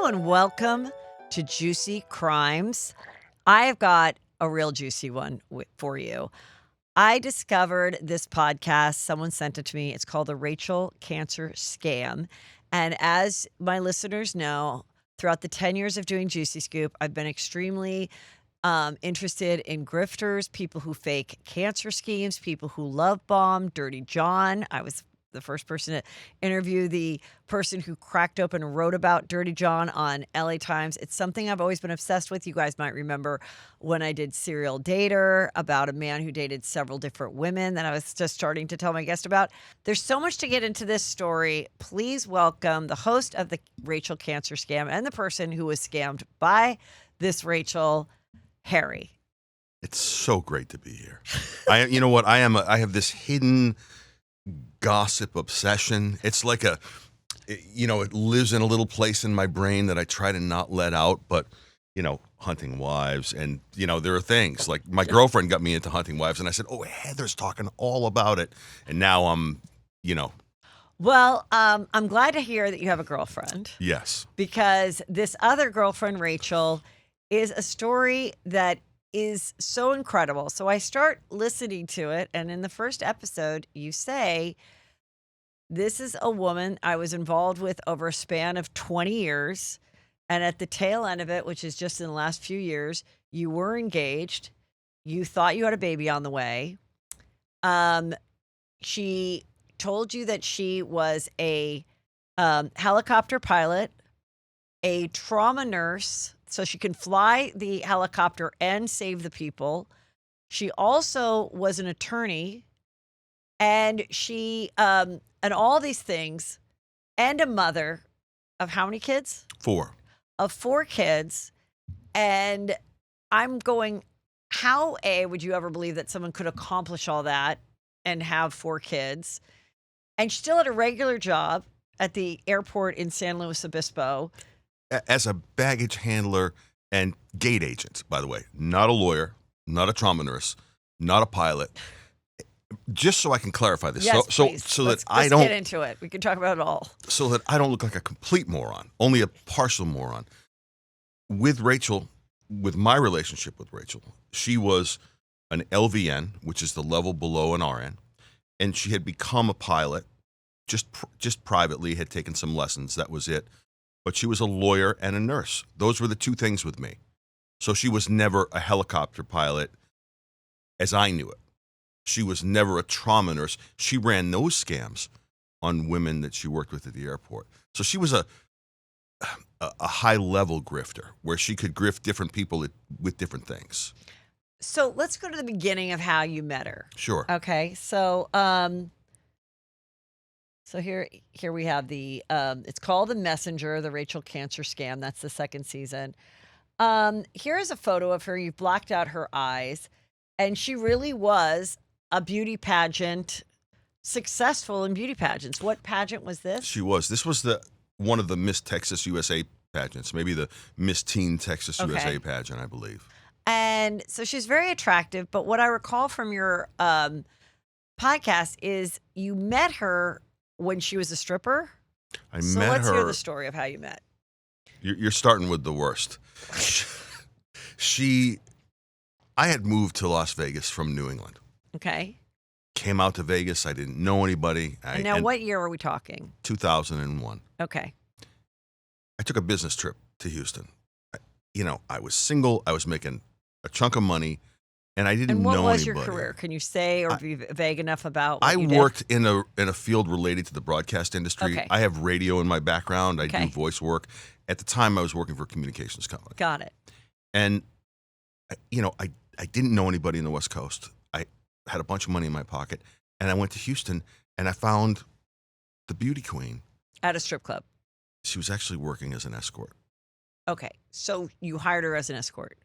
Hello and welcome to Juicy Crimes. I've got a real juicy one for you. I discovered this podcast. Someone sent it to me. It's called the Rachel Cancer Scam. And as my listeners know, throughout the 10 years of doing Juicy Scoop, I've been extremely interested in grifters, people who fake cancer schemes, people who love bomb, Dirty John. I was the first person to interview the person who cracked open and wrote about Dirty John on LA Times. It's something I've always been obsessed with. You guys might remember when I did Serial Dater about a man who dated several different women that I was just starting to tell my guest about. There's so much to get into this story. Please welcome the host of the Rachel Cancer Scam and the person who was scammed by this Rachel, Harry. It's so great to be here. You know what? I have this hidden gossip obsession. It's like it lives in a little place in my brain that I try to not let out, but hunting wives and there are things like my girlfriend got me into hunting wives and I said, "Oh, Heather's talking all about it." And now Well, I'm glad to hear that you have a girlfriend. Yes. Because this other girlfriend, Rachel, is a story that is so incredible. So I start listening to it, and in the first episode, you say, this is a woman I was involved with over a span of 20 years, and at the tail end of it, which is just in the last few years, you were engaged. You thought you had a baby on the way. She told you that she was a helicopter pilot, a trauma nurse, so she can fly the helicopter and save the people. She also was an attorney, and she and all these things, and a mother of how many kids? 4. Of 4 kids. And I'm going, how would you ever believe that someone could accomplish all that and have 4 kids? And she still had a regular job at the airport in San Luis Obispo. As a baggage handler and gate agent, by the way, not a lawyer, not a trauma nurse, not a pilot. Just so I can clarify this, Yes, so please. that Let's I don't get into it. We can talk about it all. So that I don't look like a complete moron, only a partial moron. With Rachel, with my relationship with Rachel, she was an LVN, which is the level below an RN, and she had become a pilot, just privately, had taken some lessons. That was it. But she was a lawyer and a nurse. Those were the 2 things with me. So she was never a helicopter pilot as I knew it. She was never a trauma nurse. She ran those scams on women that she worked with at the airport. So she was a high-level grifter where she could grift different people with different things. So let's go to the beginning of how you met her. Sure. Okay. So here we have the it's called The Messenger, the Rachel Cancer Scam. That's the 2nd season. Here is a photo of her. You've blacked out her eyes, and she really was a beauty pageant, successful in beauty pageants. What pageant was this? She was. This was one of the Miss Texas USA pageants, maybe the Miss Teen Texas USA pageant, I believe. And so she's very attractive. But what I recall from your podcast is you met her when she was a stripper. So let's hear the story of how you met. You're starting with the worst. I had moved to Las Vegas from New England. Okay. Came out to Vegas. I didn't know anybody. And what year are we talking? 2001. Okay. I took a business trip to Houston. I was single. I was making a chunk of money, and I didn't know anybody. And what was your career? Can you say or be vague enough about what I you did? worked in a field related to the broadcast industry. Okay. I have radio in my background. I do voice work. At the time, I was working for a communications company. Got it. And, I didn't know anybody in the West Coast. I had a bunch of money in my pocket, and I went to Houston, and I found the beauty queen. At a strip club? She was actually working as an escort. Okay. So you hired her as an escort.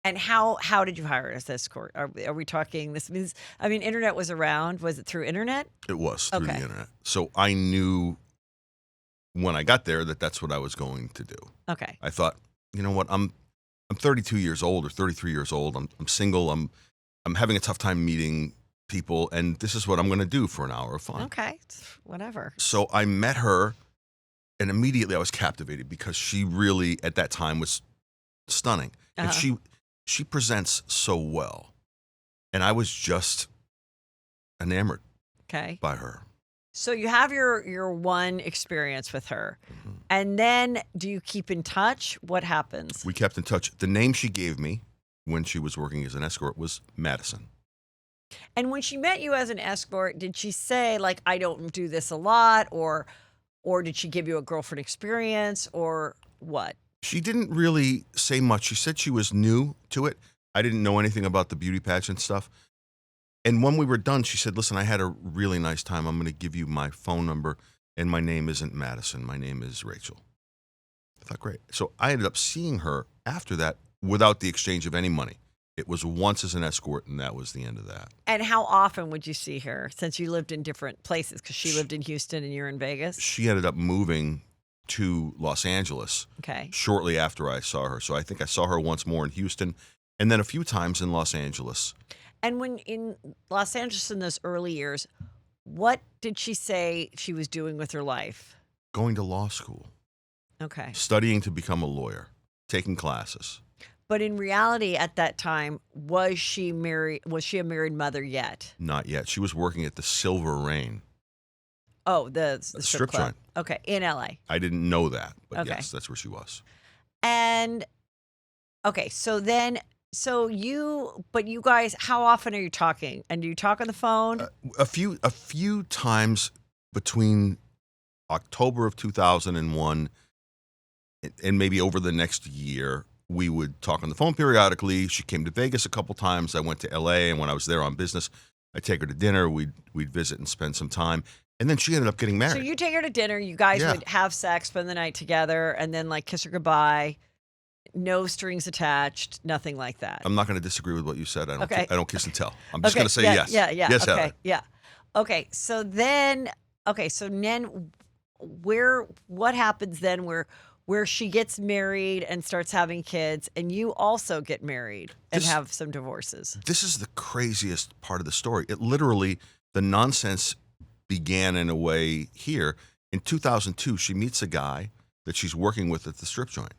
And how did you hire her as an escort? Are we talking, this means, internet was around. Was it through internet? It was through the internet. So I knew when I got there that that's what I was going to do. Okay. I thought, you know what, I'm 32 years old or 33 years old. I'm single. I'm having a tough time meeting people, and this is what I'm going to do for an hour of fun. Okay. Whatever. So I met her And immediately I was captivated because she really, at that time, was stunning. And she presents so well. And I was just enamored by her. So you have your one experience with her. And then do you keep in touch? What happens? We kept in touch. The name she gave me when she was working as an escort was Madison. And when she met you as an escort, did she say, like, I don't do this a lot, or did she give you a girlfriend experience, or what? She didn't really say much. She said she was new to it. I didn't know anything about the beauty pageant stuff. And when we were done, she said, listen, I had a really nice time. I'm going to give you my phone number, and my name isn't Madison. My name is Rachel. I thought, great. So I ended up seeing her after that without the exchange of any money. It was once as an escort, and that was the end of that. And how often would you see her, since you lived in different places? Because she lived in Houston and you're in Vegas? She ended up moving to Los Angeles shortly after I saw her. So I think I saw her once more in Houston and then a few times in Los Angeles. And when in Los Angeles in those early years, what did she say she was doing with her life? Going to law school. Okay. Studying to become a lawyer, taking classes. But in reality, at that time, was she married? Was she a married mother yet? Not yet. She was working at the Silver Rain. Oh, the strip club. joint. Okay, in LA. I didn't know that, but Okay. yes, that's where she was. And okay, so you guys, how often are you talking? And do you talk on the phone? A few times between October of 2001 and maybe over the next year. We would talk on the phone periodically. She came to Vegas a couple times. I went to LA, and when I was there on business, I'd take her to dinner. We'd visit and spend some time. And then she ended up getting married. So you take her to dinner, you guys Yeah. would have sex, spend the night together, and then like kiss her goodbye. No strings attached, nothing like that. I'm not going to disagree with what you said. I don't kiss and tell. I'm just Okay, going to say yeah, yes. Yeah. Yes, Okay. Heather. Yeah. Okay. So then what happens then where she gets married and starts having kids, and you also get married and have some divorces? This is the craziest part of the story. It literally, the nonsense began in a way here. In 2002, she meets a guy that she's working with at the strip joint.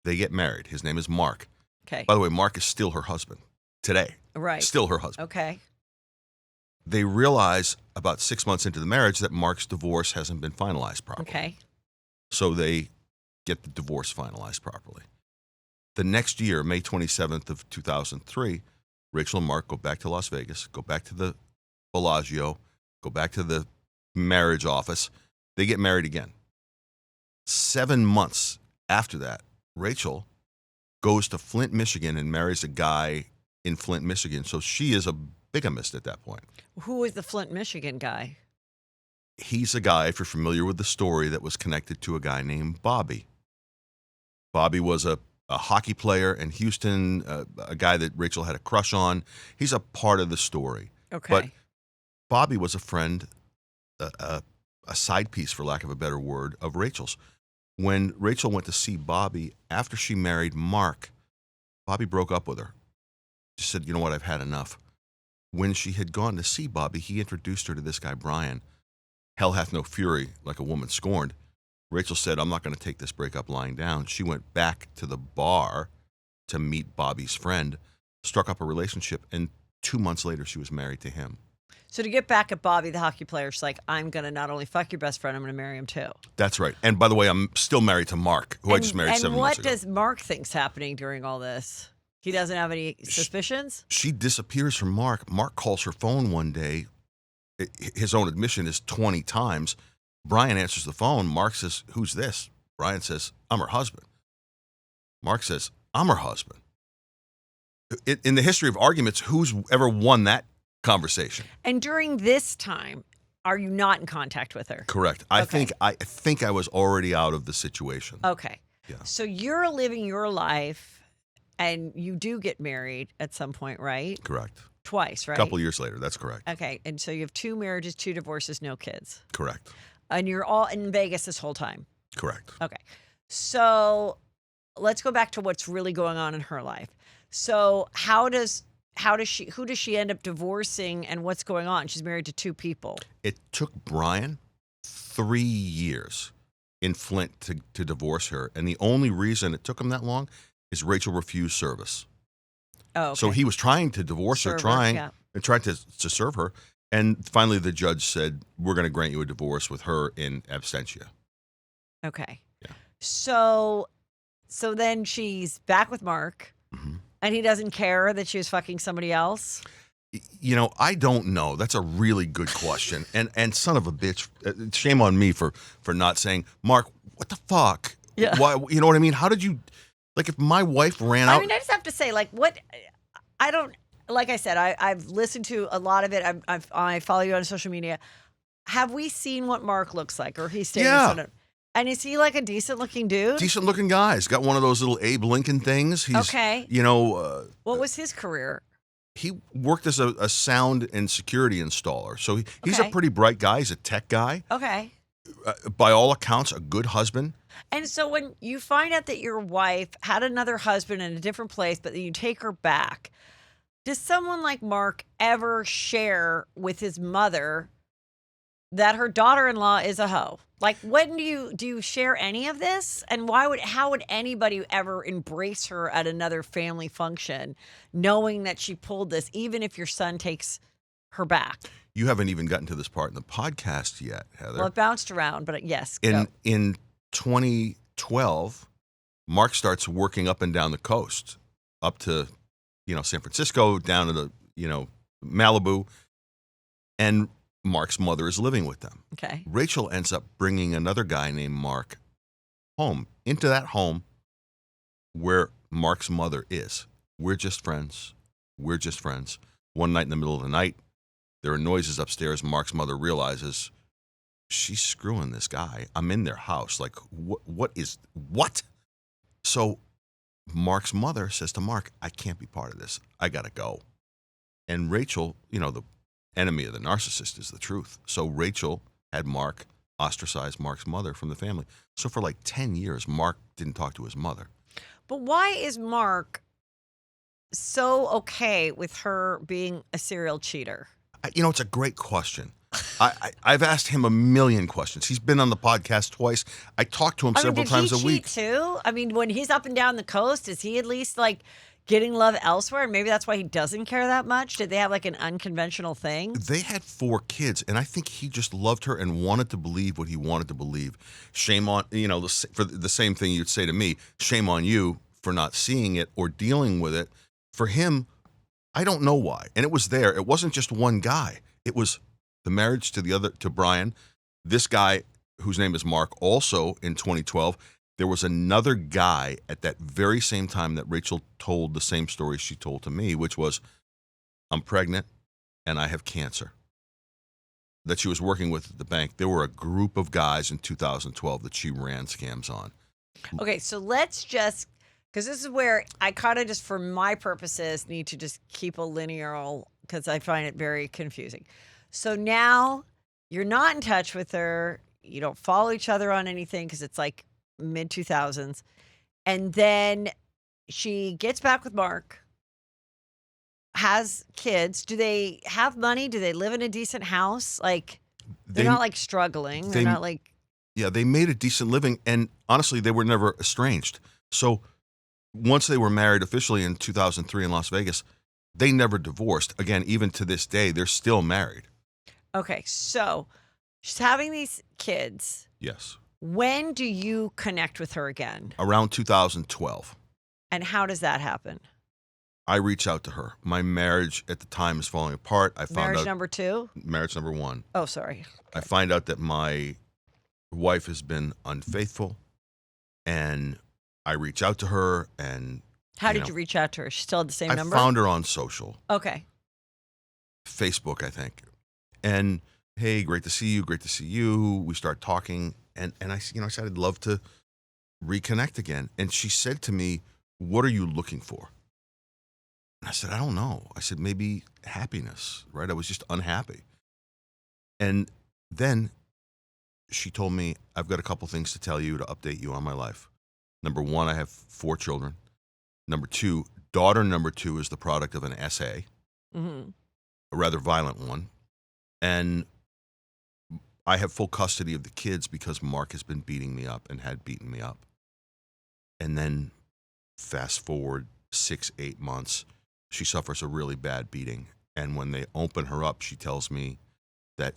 They get married. His name is Mark. Okay. By the way, Mark is still her husband today. Right. Still her husband. Okay. They realize about 6 months into the marriage that Mark's divorce hasn't been finalized properly. Okay. So they get the divorce finalized properly. The next year, May 27th of 2003, Rachel and Mark go back to Las Vegas, go back to the Bellagio, go back to the marriage office. They get married again. 7 months after that, Rachel goes to Flint, Michigan, and marries a guy in Flint, Michigan. So she is a bigamist at that point. Who was the Flint, Michigan guy? He's a guy, if you're familiar with the story, that was connected to a guy named Bobby. Bobby was a hockey player in Houston, a guy that Rachel had a crush on. He's a part of the story. Okay. But Bobby was a friend, a side piece, for lack of a better word, of Rachel's. When Rachel went to see Bobby after she married Mark, Bobby broke up with her. She said, you know what, I've had enough. When she had gone to see Bobby, he introduced her to this guy, Brian. Hell hath no fury, like a woman scorned. Rachel said, I'm not going to take this breakup lying down. She went back to the bar to meet Bobby's friend, struck up a relationship, and 2 months later, she was married to him. So to get back at Bobby, the hockey player, she's like, I'm going to not only fuck your best friend, I'm going to marry him too. That's right. And by the way, I'm still married to Mark, who I just married 7 months ago. And what does Mark think's happening during all this? He doesn't have any suspicions? She disappears from Mark. Mark calls her phone one day. His own admission is 20 times. Brian answers the phone. Mark says, who's this? Brian says, I'm her husband. Mark says, I'm her husband. In the history of arguments, who's ever won that conversation? And during this time, are you not in contact with her? Correct. I think I was already out of the situation. Okay. Yeah. So you're living your life, and you do get married at some point, right? Correct. Twice, right? A couple years later. That's correct. Okay. And so you have 2 marriages, 2 divorces, no kids. Correct. And you're all in Vegas this whole time. Correct. Okay. So let's go back to what's really going on in her life. So who does she end up divorcing, and what's going on? She's married to 2 people. It took Brian 3 years in Flint to divorce her. And the only reason it took him that long is Rachel refused service. Oh, okay. So he was trying to divorce her, and tried to serve her. And finally the judge said, we're going to grant you a divorce with her in absentia. Okay. Yeah. So then she's back with Mark, Mm-hmm. and he doesn't care that she was fucking somebody else? I don't know. That's a really good question. And son of a bitch, shame on me for not saying, Mark, what the fuck? Yeah. Why? You know what I mean? How did you, like, if my wife ran out? I mean, I just have to say, like, what, I don't, like I said, I've listened to a lot of it. I follow you on social media. Have we seen what Mark looks like, or he's staying in front of? And is he like a decent looking dude? Decent looking guy. He's got one of those little Abe Lincoln things. He's, okay. What was his career? He worked as a sound and security installer. So he's Okay. a pretty bright guy. He's a tech guy. Okay. By all accounts, a good husband. And so when you find out that your wife had another husband in a different place, but then you take her back, does someone like Mark ever share with his mother that her daughter-in-law is a hoe? Like, when do you share any of this? And how would anybody ever embrace her at another family function, knowing that she pulled this, even if your son takes her back? You haven't even gotten to this part in the podcast yet, Heather. Well, it bounced around, but yes. Go. In 2012, Mark starts working up and down the coast, up to San Francisco, down to the Malibu, and Mark's mother is living with them. Okay. Rachel ends up bringing another guy named Mark home, into that home where Mark's mother is. We're just friends. We're just friends. One night in the middle of the night, there are noises upstairs. Mark's mother realizes she's screwing this guy. I'm in their house. Like, what? So Mark's mother says to Mark, I can't be part of this. I got to go. And Rachel, the enemy of the narcissist is the truth. So Rachel had Mark ostracize Mark's mother from the family. So for like 10 years, Mark didn't talk to his mother. But why is Mark so okay with her being a serial cheater? It's a great question. I've asked him a million questions. He's been on the podcast twice. I talk to him several times a week. Did he cheat too? I mean, when he's up and down the coast, is he at least like getting love elsewhere? And maybe that's why he doesn't care that much. Did they have like an unconventional thing? They had 4 kids, and I think he just loved her and wanted to believe what he wanted to believe. Shame on, for the same thing you'd say to me, shame on you for not seeing it or dealing with it. For him, I don't know why. And it was there. It wasn't just one guy. It was the marriage to Brian. This guy, whose name is Mark, also in 2012, there was another guy at that very same time that Rachel told the same story she told to me, which was, I'm pregnant and I have cancer, that she was working with at the bank. There were a group of guys in 2012 that she ran scams on. Okay, so let's just, because this is where I kind of just, for my purposes, need to just keep a linear, because I find it very confusing. So now you're not in touch with her. You don't follow each other on anything because it's like mid-2000s. And then she gets back with Mark, has kids. Do they have money? Do they live in a decent house? Like, they're not like struggling. They're not like... Yeah, they made a decent living. And honestly, they were never estranged. So once they were married officially in 2003 in Las Vegas, they never divorced. Again, even to this day, they're still married. Okay, so she's having these kids. Yes. When do you connect with her again? Around 2012. And how does that happen? I reach out to her. My marriage at the time is falling apart. I found Marriage out number 2? Marriage number 1. Oh, sorry. I find out that my wife has been unfaithful, and I reach out to her. And how did you reach out to her? She still had the same number? I found her on social. Okay. Facebook, I think. And hey, great to see you. Great to see you. We start talking, and I said I'd love to reconnect again. And she said to me, "What are you looking for?" And I said, "I don't know." I said, "Maybe happiness, right? I was just unhappy." And then she told me, "I've got a couple things to tell you to update you on my life. Number 1, I have 4 children. Number 2, daughter number 2 is the product of an SA, a rather violent one. And I have full custody of the kids because Mark has been beating me up and had beaten me up. And then fast forward 6-8 months, she suffers a really bad beating. And when they open her up, she tells me that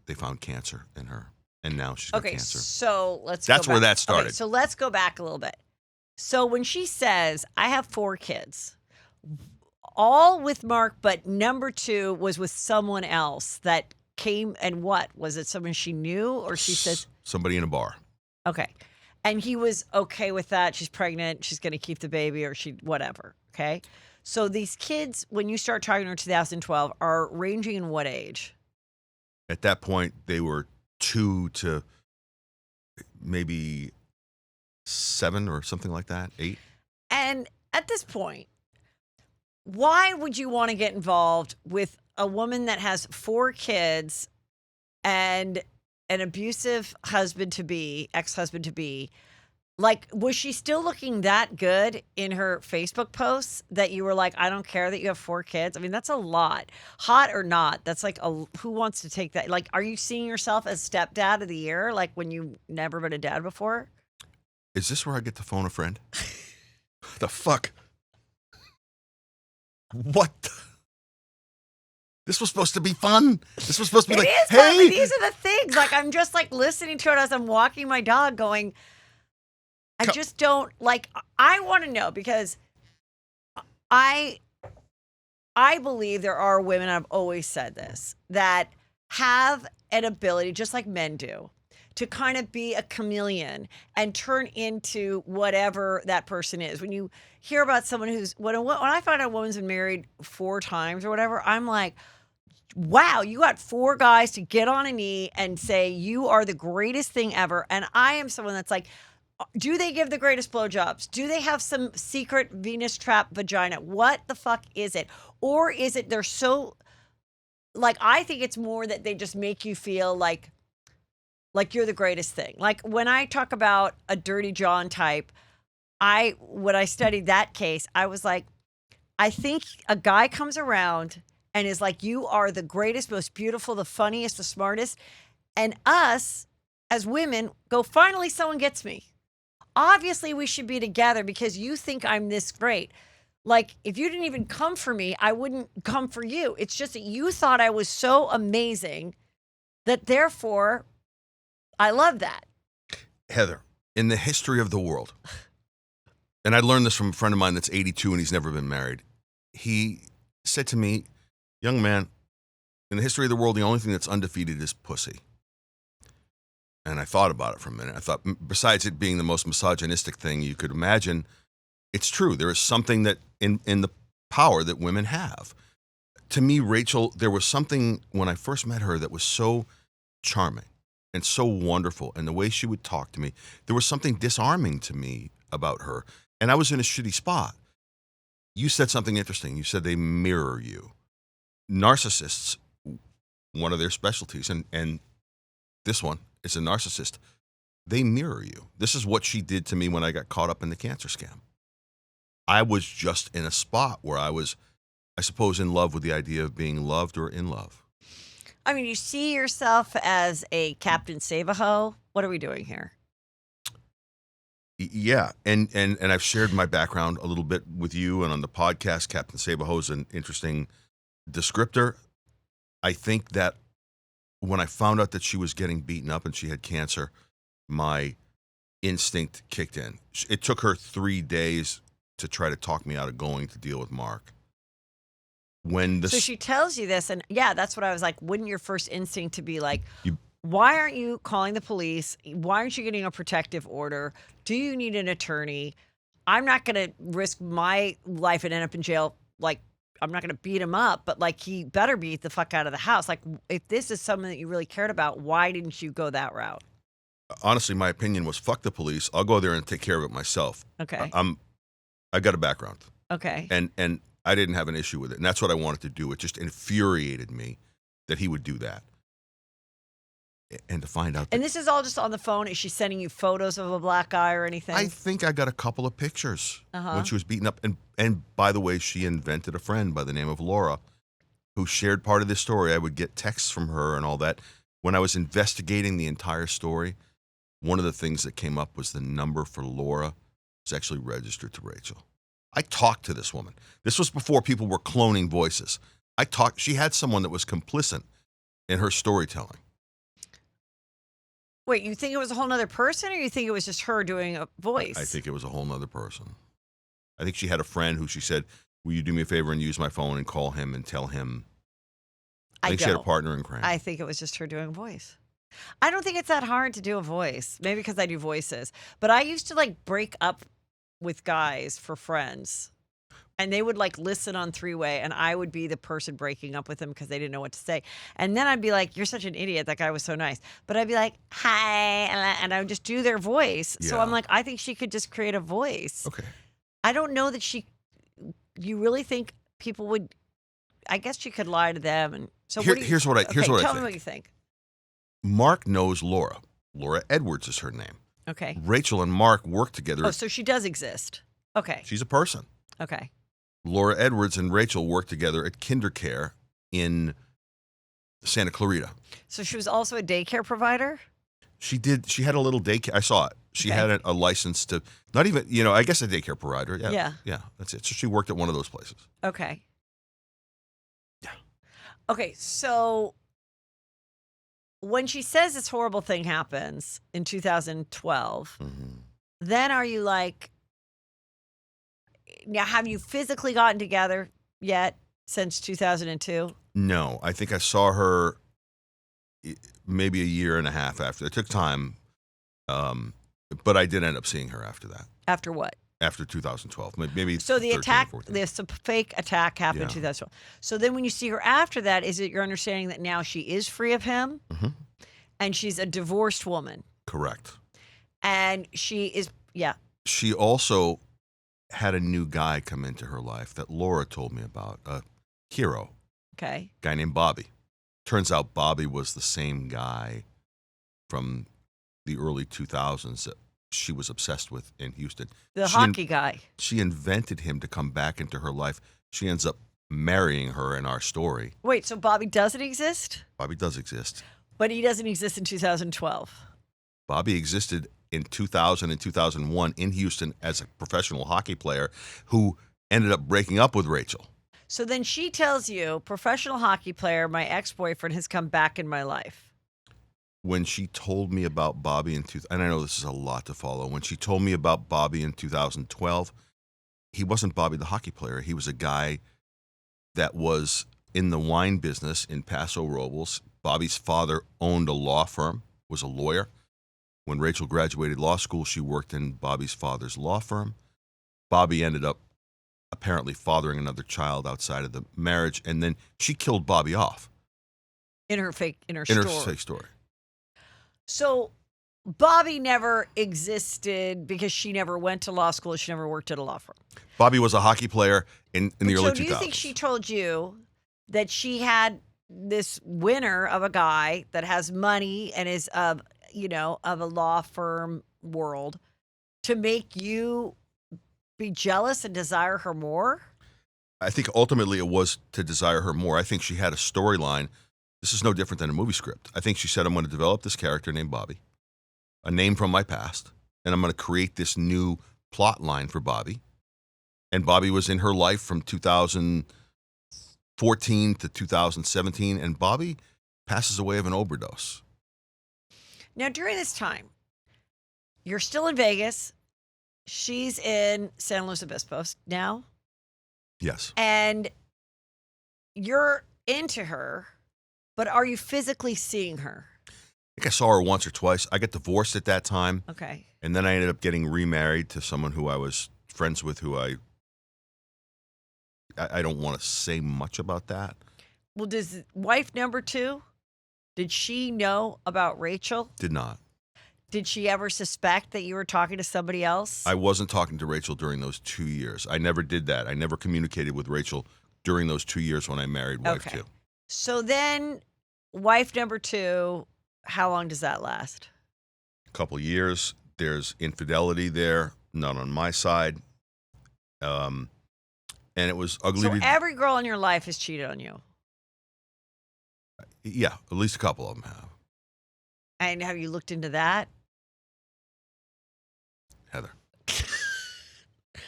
they found cancer in her. And now she's got cancer. So let's That's go where back. that started. Okay, so let's go back a little bit. So when she says, I have 4 kids, all with Mark, but number 2 was with someone else that came, and what? Was it someone she knew, or she says? Somebody in a bar. Okay. And he was okay with that. She's pregnant. She's going to keep the baby, or whatever. Okay. So these kids, when you start talking to her in 2012, are ranging in what age? At that point, they were 2 to maybe 7 or something like that, 8. And at this point, why would you want to get involved with a woman that has 4 kids and an abusive ex-husband to be? Like, was she still looking that good in her Facebook posts that you were like, I don't care that you have 4 kids? I mean, that's a lot. Hot or not, that's like, who wants to take that? Like, are you seeing yourself as stepdad of the year, like when you've never been a dad before? Is this where I get to phone a friend? The fuck? What? This was supposed to be fun. This was supposed to be It like, is fun, hey. but these are the things. Like, I'm just like listening to it as I'm walking my dog going, I just don't like, I want to know, because I believe there are women, I've always said this, that have an ability, just like men do, to kind of be a chameleon and turn into whatever that person is. When you hear about someone when I find out a woman's been married 4 times or whatever, I'm like, wow, you got 4 guys to get on a knee and say you are the greatest thing ever. And I am someone that's like, do they give the greatest blowjobs? Do they have some secret Venus trap vagina? What the fuck is it? Or is it they're so, like, I think it's more that they just make you feel like you're the greatest thing. Like, when I talk about a Dirty John type, when I studied that case, I was like, I think a guy comes around and is like, you are the greatest, most beautiful, the funniest, the smartest. And us as women go, finally, someone gets me. Obviously, we should be together because you think I'm this great. Like, if you didn't even come for me, I wouldn't come for you. It's just that you thought I was so amazing that therefore I love that. Heather, in the history of the world, and I learned this from a friend of mine that's 82 and he's never been married. He said to me, young man, in the history of the world, the only thing that's undefeated is pussy. And I thought about it for a minute. I thought, besides it being the most misogynistic thing you could imagine, it's true. There is something that in the power that women have. To me, Rachel, there was something when I first met her that was so charming and so wonderful. And the way she would talk to me, there was something disarming to me about her. And I was in a shitty spot. You said something interesting. You said they mirror you. Narcissists, one of their specialties, and this one is a narcissist. They mirror you. This is what she did to me when I got caught up in the cancer scam. I was just in a spot where I was, I suppose, in love with the idea of being loved or in love. I mean, you see yourself as a Captain Save-A-Ho. What are we doing here? Yeah, and I've shared my background a little bit with you, and on the podcast, Captain Save-A-Ho is an interesting descriptor. I think that when I found out that she was getting beaten up and she had cancer, my instinct kicked in. It took her 3 days to try to talk me out of going to deal with Mark. So she tells you this, and yeah, that's what I was like. Wouldn't your first instinct to be like, why aren't you calling the police? Why aren't you getting a protective order? Do you need an attorney? I'm not going to risk my life and end up in jail. Like, I'm not going to beat him up, but like, he better beat the fuck out of the house. Like, if this is something that you really cared about, why didn't you go that route? Honestly, my opinion was, fuck the police. I'll go there and take care of it myself. Okay. I got a background. Okay. And I didn't have an issue with it. And that's what I wanted to do. It just infuriated me that he would do that. And to find out. And this is all just on the phone. Is she sending you photos of a black guy or anything? I think I got a couple of pictures when she was beaten up. And by the way, she invented a friend by the name of Laura who shared part of this story. I would get texts from her and all that. When I was investigating the entire story, one of the things that came up was the number for Laura was actually registered to Rachel. I talked to this woman. This was before people were cloning voices. She had someone that was complicit in her storytelling. Wait, you think it was a whole nother person, or you think it was just her doing a voice? I think it was a whole nother person. I think she had a friend who she said, will you do me a favor and use my phone and call him and tell him? I think she had a partner in crime. I think it was just her doing a voice. I don't think it's that hard to do a voice. Maybe because I do voices. But I used to like break up with guys for friends. And they would like listen on three-way, and I would be the person breaking up with them because they didn't know what to say. And then I'd be like, you're such an idiot. That guy was so nice. But I'd be like, hi. And I would just do their voice. So Yeah. I'm like, I think she could just create a voice. Okay. I don't know that you really think people would, I guess she could lie to them. And so Here's what I tell me think. what you think. Mark knows Laura. Laura Edwards is her name. Okay. Rachel and Mark work together. Oh, so she does exist. Okay. She's a person. Okay. Laura Edwards and Rachel worked together at KinderCare in Santa Clarita. So she was also a daycare provider? She had a little daycare. I saw it. She had a license to, not even, I guess a daycare provider. Yeah. Yeah, that's it. So she worked at one of those places. Okay. Yeah. Okay, so when she says this horrible thing happens in 2012, then are you like, now have you physically gotten together yet since 2002? No, I think I saw her maybe a year and a half after. It took time, but I did end up seeing her after that. After what? After 2012, maybe. So the 13, attack, 14. this fake attack happened in 2012. So then when you see her after that, is it your understanding that now she is free of him? And she's a divorced woman? Correct. And she is, She also had a new guy come into her life that Laura told me about, a hero. Okay. Guy named Bobby. Turns out Bobby was the same guy from the early 2000s that she was obsessed with in Houston. The hockey guy. She invented him to come back into her life. She ends up marrying her in our story. Wait, so Bobby doesn't exist? Bobby does exist. But he doesn't exist in 2012. Bobby existed in 2000 and 2001 in Houston as a professional hockey player who ended up breaking up with Rachel. So then she tells you, professional hockey player, my ex-boyfriend has come back in my life. When she told me about Bobby and I know this is a lot to follow. When she told me about Bobby in 2012, he wasn't Bobby the hockey player. He was a guy that was in the wine business in Paso Robles. Bobby's father owned a law firm, was a lawyer. When Rachel graduated law school, she worked in Bobby's father's law firm. Bobby ended up apparently fathering another child outside of the marriage, and then she killed Bobby off. In her fake story. So Bobby never existed because she never went to law school. She never worked at a law firm. Bobby was a hockey player in the early 2000s. So do you think she told you that she had this winner of a guy that has money and is of a law firm world to make you be jealous and desire her more? I think ultimately it was to desire her more. I think she had a storyline. This is no different than a movie script. I think she said, I'm going to develop this character named Bobby, a name from my past, and I'm going to create this new plot line for Bobby. And Bobby was in her life from 2014 to 2017, and Bobby passes away of an overdose. Now, during this time, you're still in Vegas. She's in San Luis Obispo now. Yes. And you're into her, but are you physically seeing her? I think I saw her once or twice. I got divorced at that time. Okay. And then I ended up getting remarried to someone who I was friends with, who I don't want to say much about that. Well, does wife number 2, did she know about Rachel? Did not. Did she ever suspect that you were talking to somebody else? I wasn't talking to Rachel during those 2 years. I never did that. I never communicated with Rachel during those 2 years when I married wife 2. So then wife number 2, how long does that last? A couple years. There's infidelity there, not on my side. And it was ugly. So every girl in your life has cheated on you? Yeah, at least a couple of them have. And have you looked into that? Heather,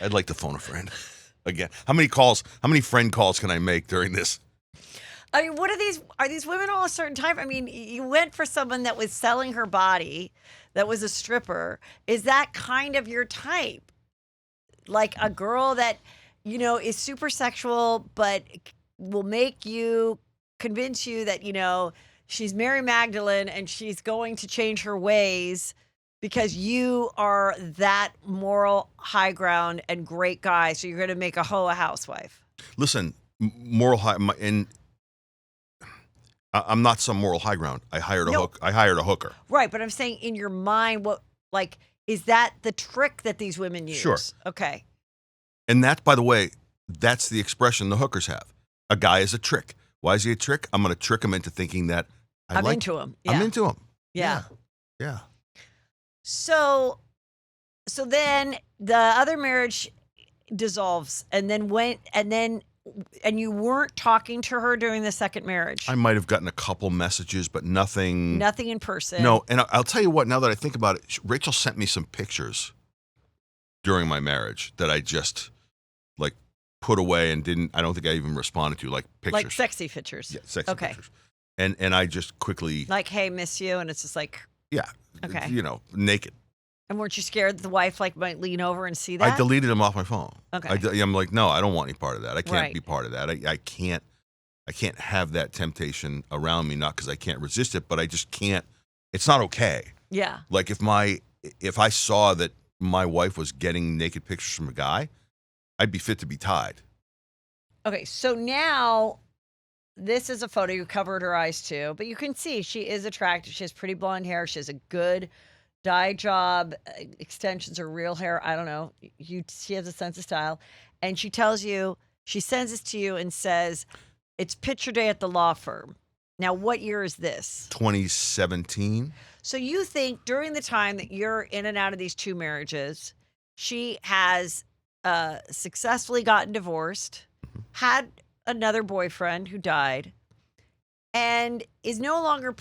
I'd like to phone a friend again. How many friend calls can I make during this? I mean, what are these? Are these women all a certain type? I mean, you went for someone that was selling her body, that was a stripper. Is that kind of your type? Like a girl that, is super sexual, but will convince you that, she's Mary Magdalene and she's going to change her ways because you are that moral high ground and great guy. So you're going to make a hoe a housewife. Listen, moral high, and I'm not some moral high ground. I hired a hooker. Right, but I'm saying in your mind, is that the trick that these women use? Sure. Okay. And that, by the way, that's the expression the hookers have. A guy is a trick. Why is he a trick? I'm going to trick him into thinking that I'm into him. Yeah. I'm into him. Yeah. Yeah. So then the other marriage dissolves, and you weren't talking to her during the second marriage. I might have gotten a couple messages, but nothing. Nothing in person. No, and I'll tell you what. Now that I think about it, Rachel sent me some pictures during my marriage that I just put away and didn't. I don't think I even responded to, like pictures, like sexy pictures. Yeah, sexy pictures. And I just quickly hey, miss you, and it's just like, yeah, okay, naked. And weren't you scared that the wife might lean over and see that? I deleted them off my phone. Okay. I'm like, no, I don't want any part of that. I can't be part of that. I can't have that temptation around me, not because I can't resist it, but I just can't. It's not okay. Yeah. Like if I saw that my wife was getting naked pictures from a guy, I'd be fit to be tied. Okay, so now this is a photo. You covered her eyes too, but you can see she is attractive. She has pretty blonde hair. She has a good dye job, extensions or real hair. I don't know. She has a sense of style. And she sends this to you and says, it's picture day at the law firm. Now, what year is this? 2017. So you think during the time that you're in and out of these two marriages, she has successfully gotten divorced, had another boyfriend who died, and is no longer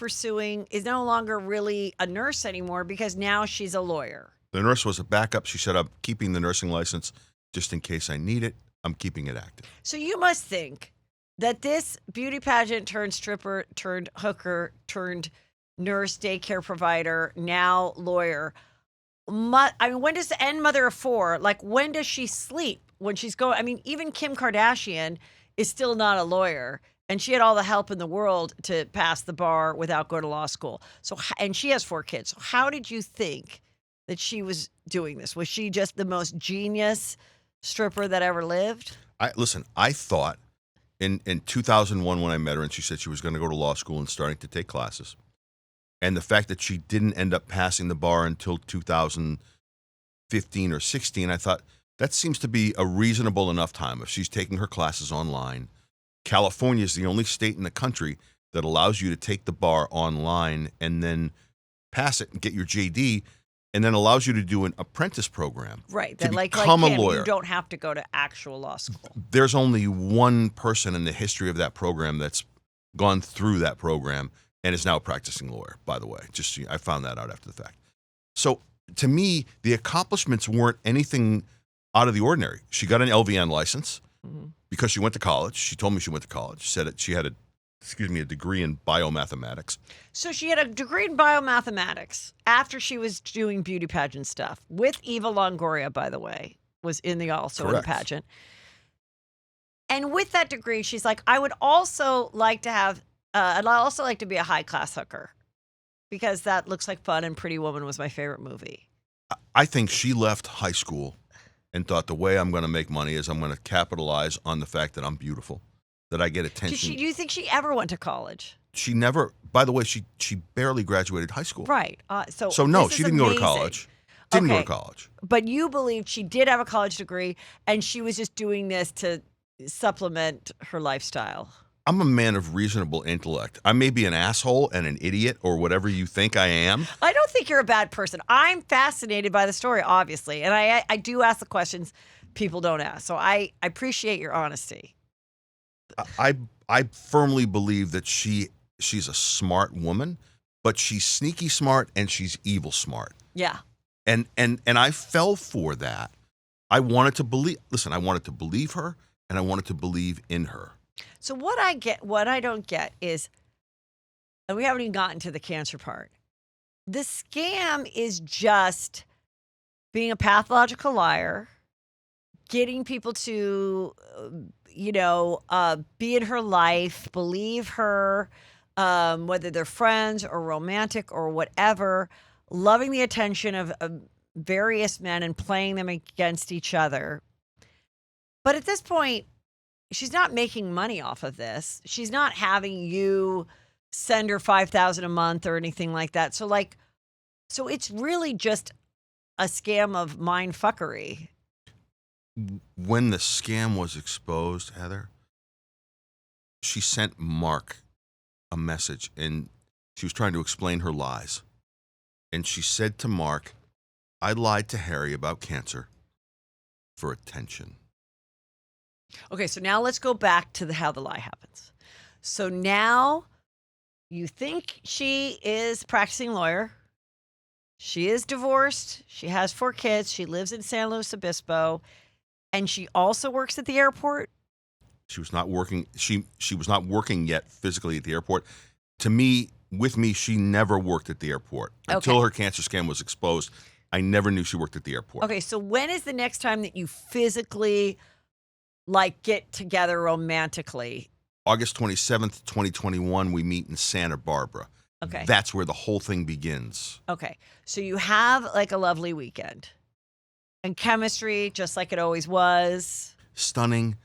really a nurse anymore because now she's a lawyer. The nurse was a backup. She said, I'm keeping the nursing license just in case I need it. I'm keeping it active. So you must think that this beauty pageant turned stripper, turned hooker, turned nurse, daycare provider, now lawyer. When does the end mother of four, when does she sleep? When she's going, even Kim Kardashian is still not a lawyer. And she had all the help in the world to pass the bar without going to law school. And she has 4 kids. So how did you think that she was doing this? Was she just the most genius stripper that ever lived? I thought in 2001 when I met her and she said she was going to go to law school and starting to take classes, and the fact that she didn't end up passing the bar until 2015 or 16, I thought that seems to be a reasonable enough time. If she's taking her classes online, California is the only state in the country that allows you to take the bar online and then pass it and get your JD, and then allows you to do an apprentice program. Right. To that become a lawyer. You don't have to go to actual law school. There's only one person in the history of that program that's gone through that program and is now a practicing lawyer, by the way. I found that out after the fact. So to me, the accomplishments weren't anything out of the ordinary. She got an LVN license because she went to college. She told me she went to college. She said that she had a degree in biomathematics. So she had a degree in biomathematics after she was doing beauty pageant stuff with Eva Longoria, by the way, was in the pageant. And with that degree, she's like, I'd also like to be a high class hooker because that looks like fun, and Pretty Woman was my favorite movie. I think she left high school and thought the way I'm going to make money is I'm going to capitalize on the fact that I'm beautiful, that I get attention. Do you think she ever went to college? She never. By the way, she barely graduated high school. Right. So no, she didn't go to college. Didn't go to college. But you believed she did have a college degree, and she was just doing this to supplement her lifestyle. I'm a man of reasonable intellect. I may be an asshole and an idiot or whatever you think I am. I don't think you're a bad person. I'm fascinated by the story, obviously, and I do ask the questions people don't ask. So I appreciate your honesty. I firmly believe that she's a smart woman, but she's sneaky smart and she's evil smart. Yeah. And I fell for that. I wanted to believe. Listen, I wanted to believe her, and I wanted to believe in her. So what I don't get is, and we haven't even gotten to the cancer part. The scam is just being a pathological liar, getting people to, be in her life, believe her, whether they're friends or romantic or whatever, loving the attention of various men and playing them against each other. But at this point, she's not making money off of this. She's not having you send her $5,000 a month or anything like that. So it's really just a scam of mind fuckery. When the scam was exposed, Heather, she sent Mark a message, and she was trying to explain her lies. And she said to Mark, I lied to Harry about cancer for attention. Okay, so now let's go back to how the lie happens. So now you think she is a practicing lawyer. She is divorced. She has 4 kids. She lives in San Luis Obispo. And she also works at the airport? She was not working. She was not working yet physically at the airport. To me, with me, she never worked at the airport. Until her cancer scam was exposed, I never knew she worked at the airport. Okay, so when is the next time that you physically get together romantically? August 27th, 2021, we meet in Santa Barbara. Okay. That's where the whole thing begins. Okay. So you have a lovely weekend and chemistry, just like it always was. Stunning.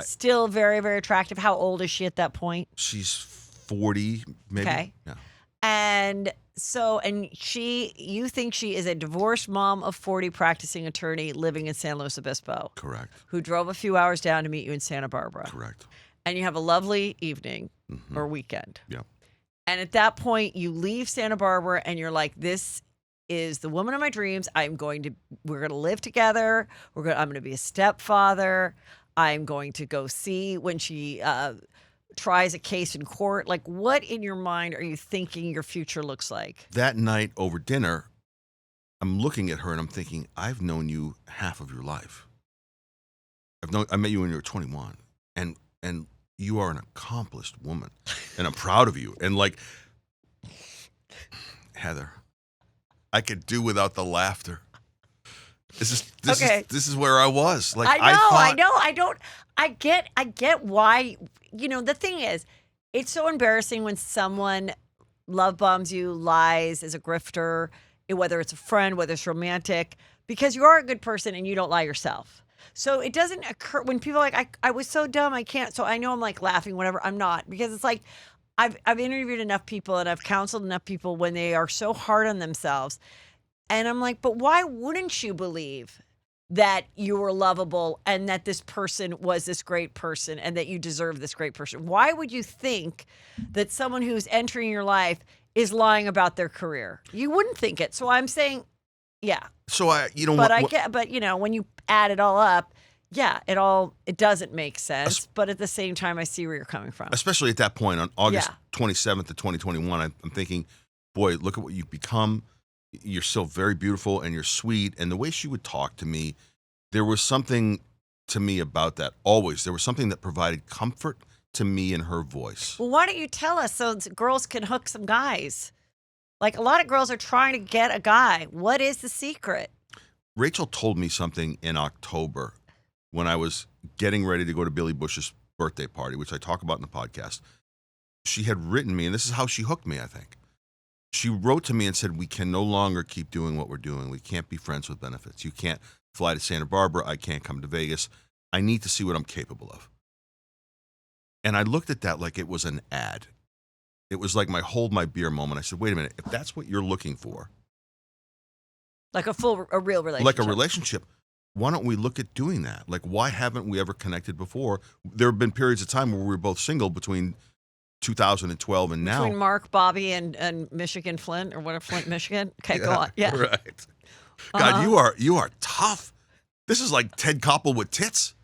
Still very, very attractive. How old is she at that point? She's 40, maybe. Okay. Yeah. And so, you think she is a divorced mom of 40 practicing attorney living in San Luis Obispo. Correct. Who drove a few hours down to meet you in Santa Barbara. Correct. And you have a lovely evening or weekend. Yeah. And at that point, you leave Santa Barbara and you're like, this is the woman of my dreams. We're going to live together. I'm going to be a stepfather. I'm going to go see when she tries a case in court. Like, what in your mind are you thinking your future looks like? That night over dinner, I'm looking at her and I'm thinking, I've known you half of your life. I met you when you were 21, and you are an accomplished woman, and I'm proud of you. And Heather, I could do without the laughter. This is where I was. I get why. The thing is, it's so embarrassing when someone love bombs you, lies, is a grifter, whether it's a friend, whether it's romantic, because you are a good person and you don't lie yourself. So it doesn't occur when people are like, I was so dumb, I can't. So I know I'm laughing, whatever. I'm not, because it's like, I've interviewed enough people and I've counseled enough people when they are so hard on themselves. And I'm like, but why wouldn't you believe that you were lovable and that this person was this great person and that you deserve this great person? Why would you think that someone who's entering your life is lying about their career? You wouldn't think it. So I'm saying, yeah. So when you add it all up, yeah, it doesn't make sense. But at the same time, I see where you're coming from. Especially at that point on August 27th of 2021, I'm thinking, boy, look at what you've become. You're still very beautiful and you're sweet. And the way she would talk to me, there was something to me about that. Always. There was something that provided comfort to me in her voice. Well, why don't you tell us so girls can hook some guys? A lot of girls are trying to get a guy. What is the secret? Rachel told me something in October when I was getting ready to go to Billy Bush's birthday party, which I talk about in the podcast. She had written me, and this is how she hooked me, I think. She wrote to me and said, we can no longer keep doing what we're doing. We can't be friends with benefits. You can't fly to Santa Barbara. I can't come to Vegas. I need to see what I'm capable of. And I looked at that like it was an ad. It was like my hold my beer moment. I said, wait a minute, if that's what you're looking for. Like a real relationship. Like a relationship, why don't we look at doing that? Why haven't we ever connected before? There have been periods of time where we were both single between 2012 and now. Between Mark, Bobby, and Michigan Flint, or whatever, Flint, Michigan. Okay, go on. Yeah. Right. God, you are tough. This is like Ted Koppel with tits.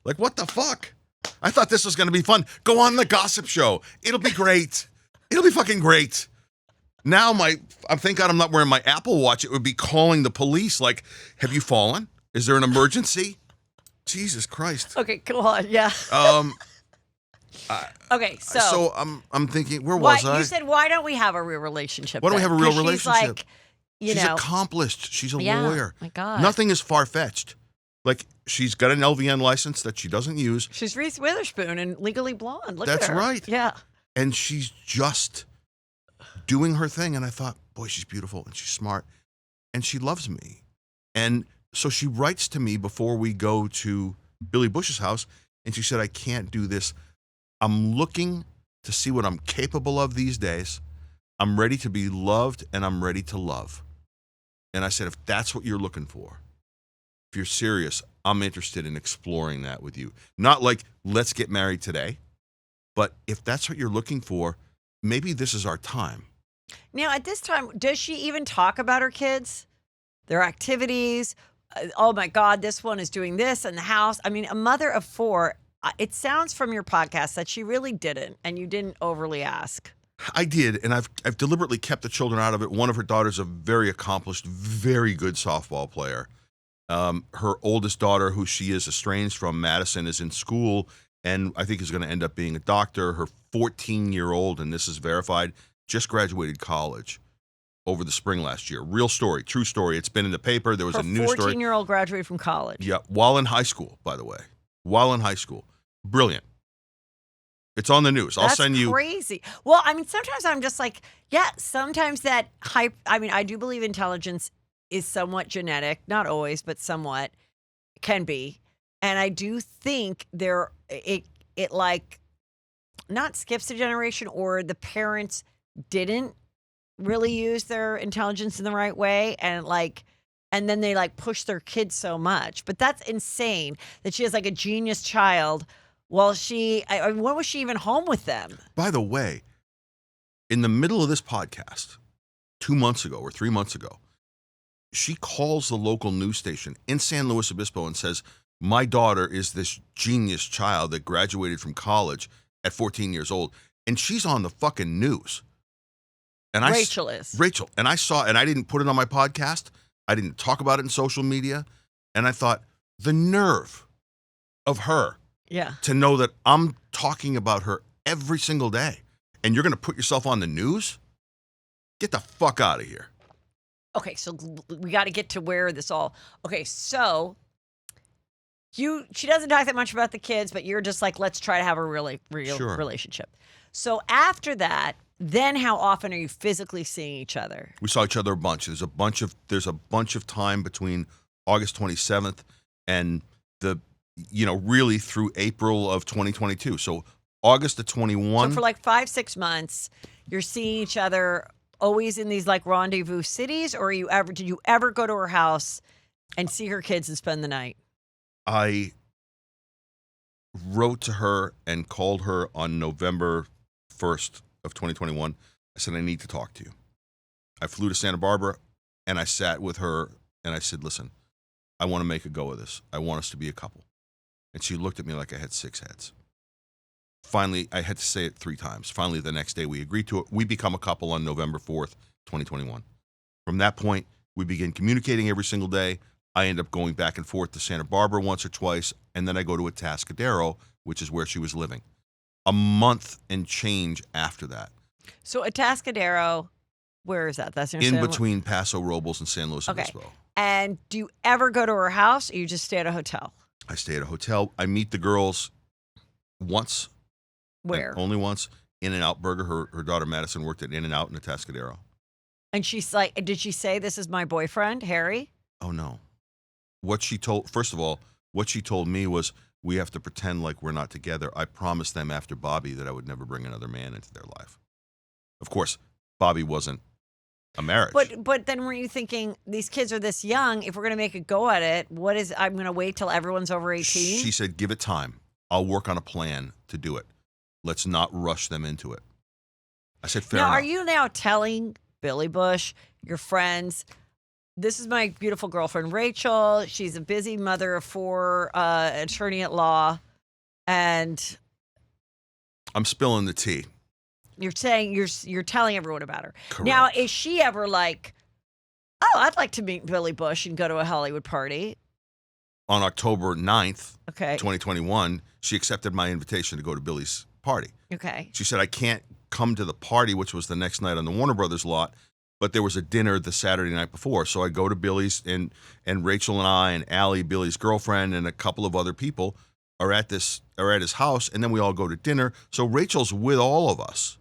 What the fuck? I thought this was going to be fun. Go on the gossip show. It'll be great. It'll be fucking great. Now thank God I'm not wearing my Apple Watch. It would be calling the police. Like, have you fallen? Is there an emergency? Jesus Christ. Okay, go on. Yeah. I- Okay, so so I'm thinking, where was I? You said, why don't we have a real relationship? Why don't we then? have a real 'Cause relationship? She's like, She's accomplished. She's a lawyer. My God. Nothing is far-fetched. Like, she's got an LVN license that she doesn't use. She's Reese Witherspoon and Legally Blonde. Look at That's her. right. Yeah. And she's just doing her thing. And I thought, boy, she's beautiful and she's smart and she loves me. And so she writes to me before we go to Billy Bush's house. And she said, I can't do this. I'm looking to see what I'm capable of these days. I'm ready to be loved and I'm ready to love. And I said, if that's what you're looking for, if you're serious, I'm interested in exploring that with you. Not like, let's get married today. But if that's what you're looking for, maybe this is our time. Now, at this time, does she even talk about her kids, their activities? Oh my God, this one is doing this in the house. I mean, a mother of 4, it sounds from your podcast that she really didn't, and you didn't overly ask. I did, and I've deliberately kept the children out of it. One of her daughters, a very accomplished, very good softball player. Her oldest daughter, who she is estranged from, Madison, is in school and I think is going to end up being a doctor. Her 14-year-old, and this is verified, just graduated college over the spring last year. Real story, true story. It's been in the paper. There was a news story. 14-year-old graduated from college. Yeah, while in high school, by the way. While in high school. Brilliant. It's on the news. I'll send you. That's crazy. Well, I mean, sometimes I'm just like, yeah, sometimes that hype. I mean, I do believe intelligence is somewhat genetic, not always, but somewhat can be. And I do think it like not skips a generation, or the parents didn't really use their intelligence in the right way, and then they like push their kids so much. But that's insane that she has like a genius child. Well, when was she even home with them? By the way, in the middle of this podcast, 2 months ago or 3 months ago, she calls the local news station in San Luis Obispo and says, my daughter is this genius child that graduated from college at 14 years old. And she's on the fucking news. And Rachel is. Rachel. And I saw, and I didn't put it on my podcast. I didn't talk about it in social media. And I thought, the nerve of her. Yeah. To know that I'm talking about her every single day. And you're going to put yourself on the news? Get the fuck out of here. Okay, so we got to get to where this all. Okay, so she doesn't talk that much about the kids, but you're just like, let's try to have a really real Sure. relationship. So after that, then how often are you physically seeing each other? We saw each other a bunch. There's a bunch of time between August 27th and really through April of 2022. So August of 21. So for like 5-6 months, you're seeing each other always in these like rendezvous cities, or did you ever go to her house and see her kids and spend the night? I wrote to her and called her on November 1st of 2021. I said, I need to talk to you. I flew to Santa Barbara and I sat with her and I said, listen, I want to make a go of this. I want us to be a couple. And she looked at me like I had 6 heads. Finally, I had to say it 3 times. Finally, the next day we agreed to it. We become a couple on November 4th, 2021. From that point, we begin communicating every single day. I end up going back and forth to Santa Barbara once or twice, and then I go to Atascadero, which is where she was living. A month and change after that. So Atascadero, where is that? That's in between Paso Robles and San Luis Obispo. And do you ever go to her house, or you just stay at a hotel? I stay at a hotel. I meet the girls once. Where? Only once. In-N-Out Burger. Her daughter Madison worked at In-N-Out in Atascadero. And she's like, did she say, this is my boyfriend, Harry? Oh, no. First of all, what she told me was, we have to pretend like we're not together. I promised them after Bobby that I would never bring another man into their life. Of course, Bobby wasn't a marriage. But then were you thinking, these kids are this young, if we're going to make a go at it, I'm going to wait till everyone's over 18? She said, give it time. I'll work on a plan to do it. Let's not rush them into it. I said, fair enough. Now, are you now telling Billy Bush, your friends, this is my beautiful girlfriend, Rachel. She's a busy mother of 4, attorney at law, and... I'm spilling the tea. You're saying you're telling everyone about her. Correct. Now, is she ever like, oh, I'd like to meet Billy Bush and go to a Hollywood party? On October 9th, Okay. 2021, she accepted my invitation to go to Billy's party. Okay. She said, I can't come to the party, which was the next night on the Warner Brothers lot, but there was a dinner the Saturday night before. So I go to Billy's, and Rachel and I and Allie, Billy's girlfriend, and a couple of other people are at his house, and then we all go to dinner. So Rachel's with all of us.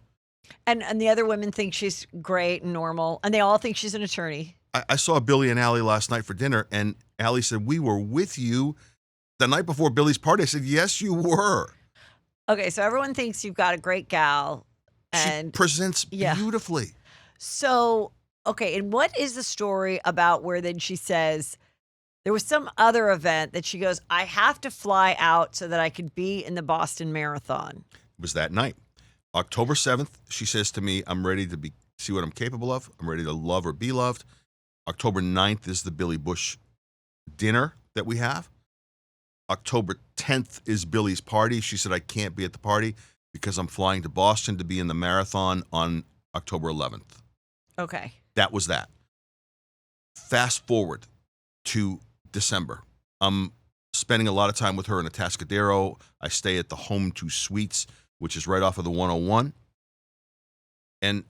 And the other women think she's great and normal, and they all think she's an attorney. I saw Billy and Allie last night for dinner, and Allie said, we were with you the night before Billy's party. I said, yes, you were. Okay, so everyone thinks you've got a great gal. And she presents beautifully. So, okay, and what is the story about where then she says there was some other event that she goes, I have to fly out so that I could be in the Boston Marathon? It was that night. October 7th, she says to me, I'm ready to see what I'm capable of. I'm ready to love or be loved. October 9th is the Billy Bush dinner that we have. October 10th is Billy's party. She said, I can't be at the party because I'm flying to Boston to be in the marathon on October 11th. Okay. That was that. Fast forward to December. I'm spending a lot of time with her in Atascadero. I stay at the Home 2 Suites, which is right off of the 101. And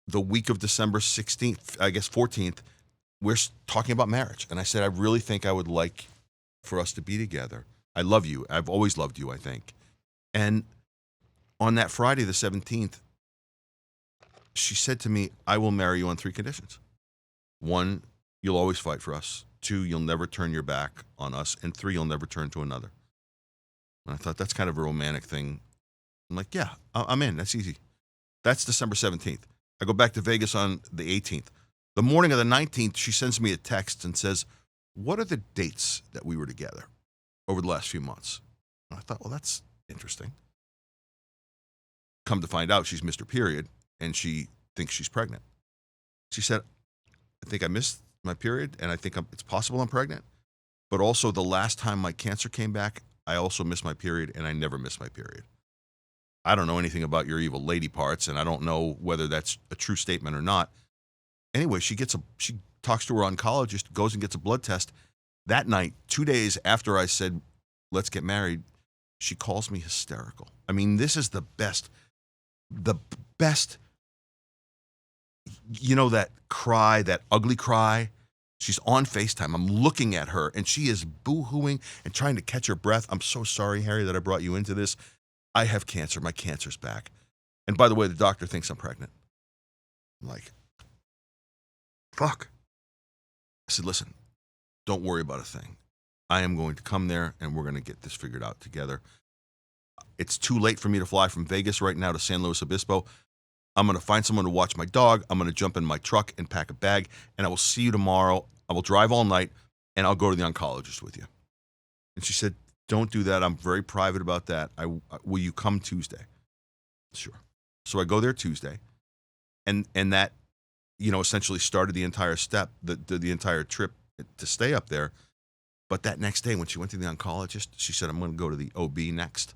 the week of December 16th, I guess 14th, we're talking about marriage. And I said, I really think I would like for us to be together. I love you. I've always loved you, I think. And on that Friday, the 17th, she said to me, I will marry you on 3 conditions. 1, you'll always fight for us. 2, you'll never turn your back on us. And 3, you'll never turn to another. And I thought, that's kind of a romantic thing. I'm like, yeah, I'm in. That's easy. That's December 17th. I go back to Vegas on the 18th. The morning of the 19th, she sends me a text and says, what are the dates that we were together over the last few months? And I thought, well, that's interesting. Come to find out, she's Mr. Period, and she thinks she's pregnant. She said, I think I missed my period, and I think it's possible I'm pregnant. But also, the last time my cancer came back, I also missed my period, and I never missed my period. I don't know anything about your evil lady parts, and I don't know whether that's a true statement or not. Anyway, she talks to her oncologist, goes and gets a blood test. That night, 2 days after I said, let's get married, she calls me hysterical. I mean, this is the best, you know, that cry, that ugly cry. She's on FaceTime. I'm looking at her, and she is boo-hooing and trying to catch her breath. I'm so sorry, Harry, that I brought you into this. I have cancer. My cancer's back. And by the way, the doctor thinks I'm pregnant. I'm like, fuck. I said, listen, don't worry about a thing. I am going to come there, and we're going to get this figured out together. It's too late for me to fly from Vegas right now to San Luis Obispo. I'm going to find someone to watch my dog. I'm going to jump in my truck and pack a bag, and I will see you tomorrow. I will drive all night, and I'll go to the oncologist with you. And she said, don't do that. I'm very private about that. Will you come Tuesday? Sure. So I go there Tuesday, and that, you know, essentially started the entire the entire trip to stay up there. But that next day, when she went to the oncologist, she said, I'm going to go to the OB next.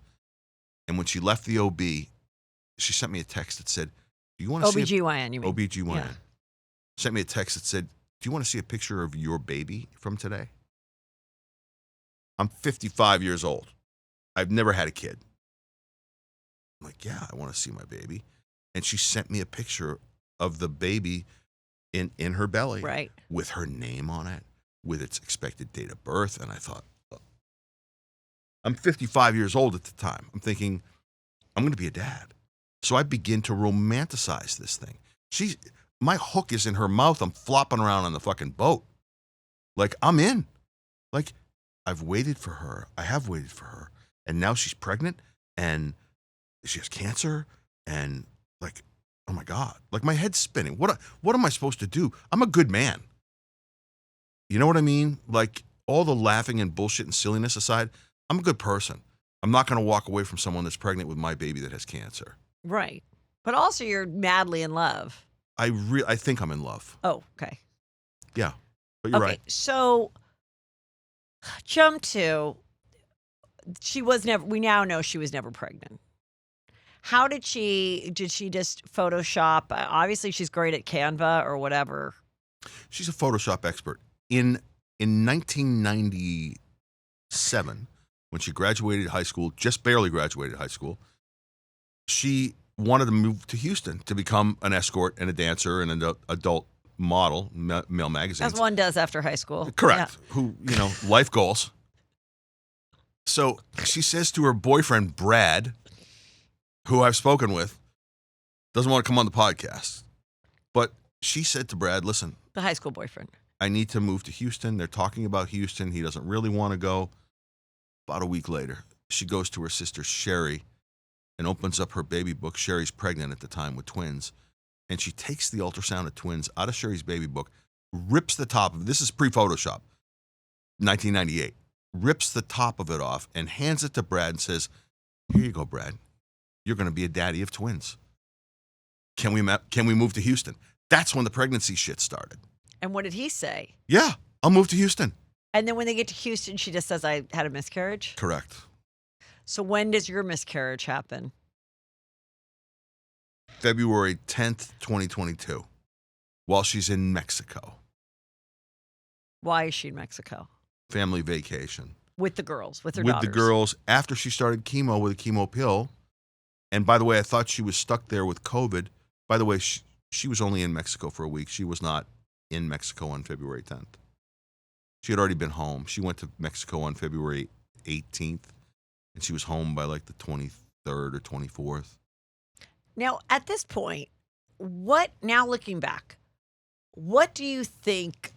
And when she left the OB, she sent me a text that said, do you want to see OBGYN, you mean? OBGYN. Yeah. Sent me a text that said, do you want to see a picture of your baby from today? I'm 55 years old. I've never had a kid. I'm like, yeah, I want to see my baby. And she sent me a picture of the baby in her belly, Right, with her name on it, with its expected date of birth. And I thought, oh. I'm 55 years old at the time. I'm thinking, I'm going to be a dad. So I begin to romanticize this thing. My hook is in her mouth. I'm flopping around on the fucking boat. Like, I'm in. Like, I've waited for her. I have waited for her. And now she's pregnant, and she has cancer, and like, oh my God. Like, my head's spinning. What am I supposed to do? I'm a good man. You know what I mean? Like, all the laughing and bullshit and silliness aside, I'm a good person. I'm not going to walk away from someone that's pregnant with my baby that has cancer. right. But also, you're madly in love. I think I'm in love. Oh, okay. Yeah, but you're Okay, right. so jump to, we now know she was never pregnant. How did she just Photoshop? Obviously, she's great at Canva or whatever. She's a Photoshop expert. In 1997, when she graduated high school, just barely graduated high school, she wanted to move to Houston to become an escort and a dancer and an adult model, male magazines. As one does after high school. Correct. Yeah. Who, life goals. So she says to her boyfriend, Brad, who I've spoken with, doesn't want to come on the podcast. But she said to Brad, listen. The high school boyfriend. I need to move to Houston. They're talking about Houston. He doesn't really want to go. About a week later, she goes to her sister, Sherry, and opens up her baby book. Sherry's pregnant at the time with twins. And she takes the ultrasound of twins out of Sherry's baby book, rips the top of it. This is pre-Photoshop, 1998. Rips the top of it off and hands it to Brad and says, here you go, Brad. You're going to be a daddy of twins. Can we move to Houston? That's when the pregnancy shit started. And what did he say? Yeah, I'll move to Houston. And then when they get to Houston, she just says, I had a miscarriage? Correct. So when does your miscarriage happen? February 10th, 2022, while she's in Mexico. Why is she in Mexico? Family vacation. With the girls, with her With daughters. the girls, after she started chemo with a chemo pill. And by the way, I thought she was stuck there with COVID. By the way, she was only in Mexico for a week. She was not in Mexico on February 10th. She had already been home. She went to Mexico on February 18th, and she was home by like the 23rd or 24th. Now, at this point, now looking back, what do you think?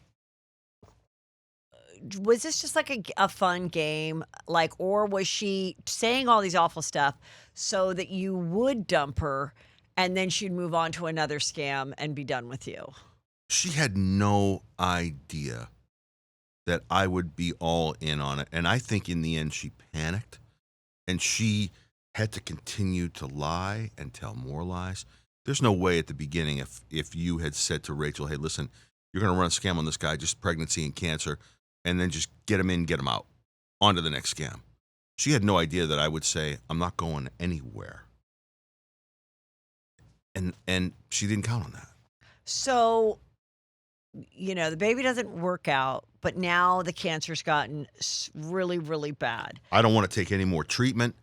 Was this just like a fun game? Or was she saying all these awful stuff so that you would dump her and then she'd move on to another scam and be done with you? She had no idea that I would be all in on it. And I think in the end she panicked and she had to continue to lie and tell more lies. There's no way at the beginning if you had said to Rachel, hey, listen, you're going to run a scam on this guy, just pregnancy and cancer, and then just get him in, get him out, on to the next scam. She had no idea that I would say, I'm not going anywhere. And she didn't count on that. So, the baby doesn't work out, but now the cancer's gotten really, really bad. I don't want to take any more treatment.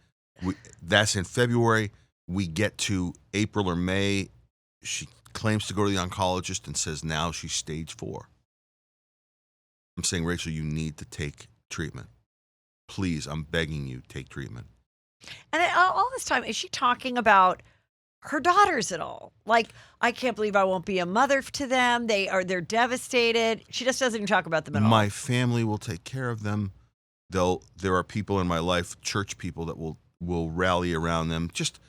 That's in February. We get to April or May. She claims to go to the oncologist and says now she's stage 4. I'm saying, Rachel, you need to take treatment. Please, I'm begging you, take treatment. And all this time, is she talking about her daughters at all? I can't believe I won't be a mother to them. They're devastated. She just doesn't even talk about them at all. My family will take care of them. There are people in my life, church people, that will rally around them. Just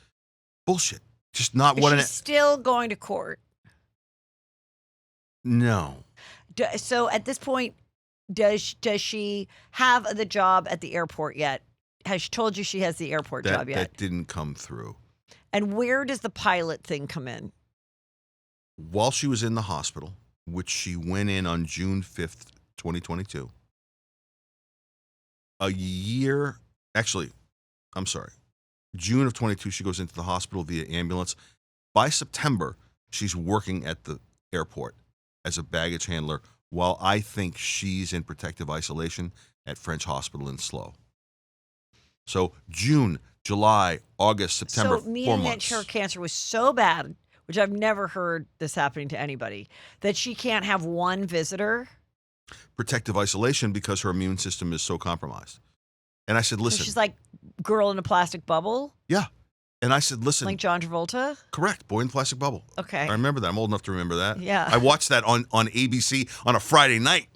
bullshit. Just not what. She's still going to court. No. So at this point, does she have the job at the airport yet? Has she told you she has the airport job yet? That didn't come through. And where does the pilot thing come in? While she was in the hospital, which she went in on June 5th, 2022, June of 22, she goes into the hospital via ambulance. By September, she's working at the airport as a baggage handler while I think she's in protective isolation at French Hospital in Slough. So June, July, August, September, so 4 meaning months. that her cancer was so bad, which I've never heard this happening to anybody, that she can't have one visitor? Protective isolation because her immune system is so compromised. And I said, listen. So she's like girl in a plastic bubble? Yeah. And I said, listen. Like John Travolta? Correct. Boy in the Plastic Bubble. Okay. I remember that. I'm old enough to remember that. Yeah. I watched that on ABC on a Friday night.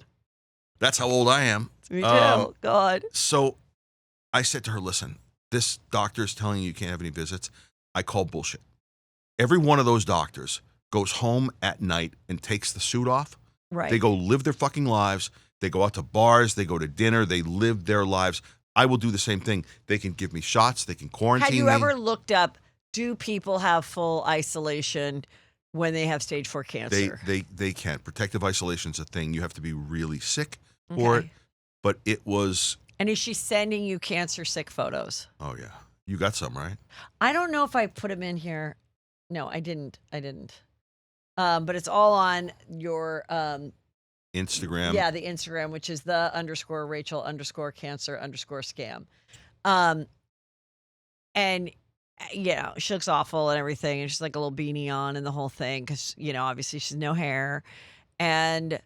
That's how old I am. Me too. God. So I said to her, listen, this doctor is telling you can't have any visits. I call bullshit. Every one of those doctors goes home at night and takes the suit off. Right. They go live their fucking lives. They go out to bars. They go to dinner. They live their lives. I will do the same thing. They can give me shots. They can quarantine me. Have you ever looked up, do people have full isolation when they have stage 4 cancer? They can't. Protective isolation is a thing. You have to be really sick for it. But it was. And is she sending you cancer sick photos? Oh, yeah. You got some, right? I don't know if I put them in here. No, I didn't. But it's all on your Instagram. yeah, the Instagram, which is the _Rachel_cancer_scam. Um, and she looks awful and everything, and she's like a little beanie on and the whole thing because obviously she's no hair, and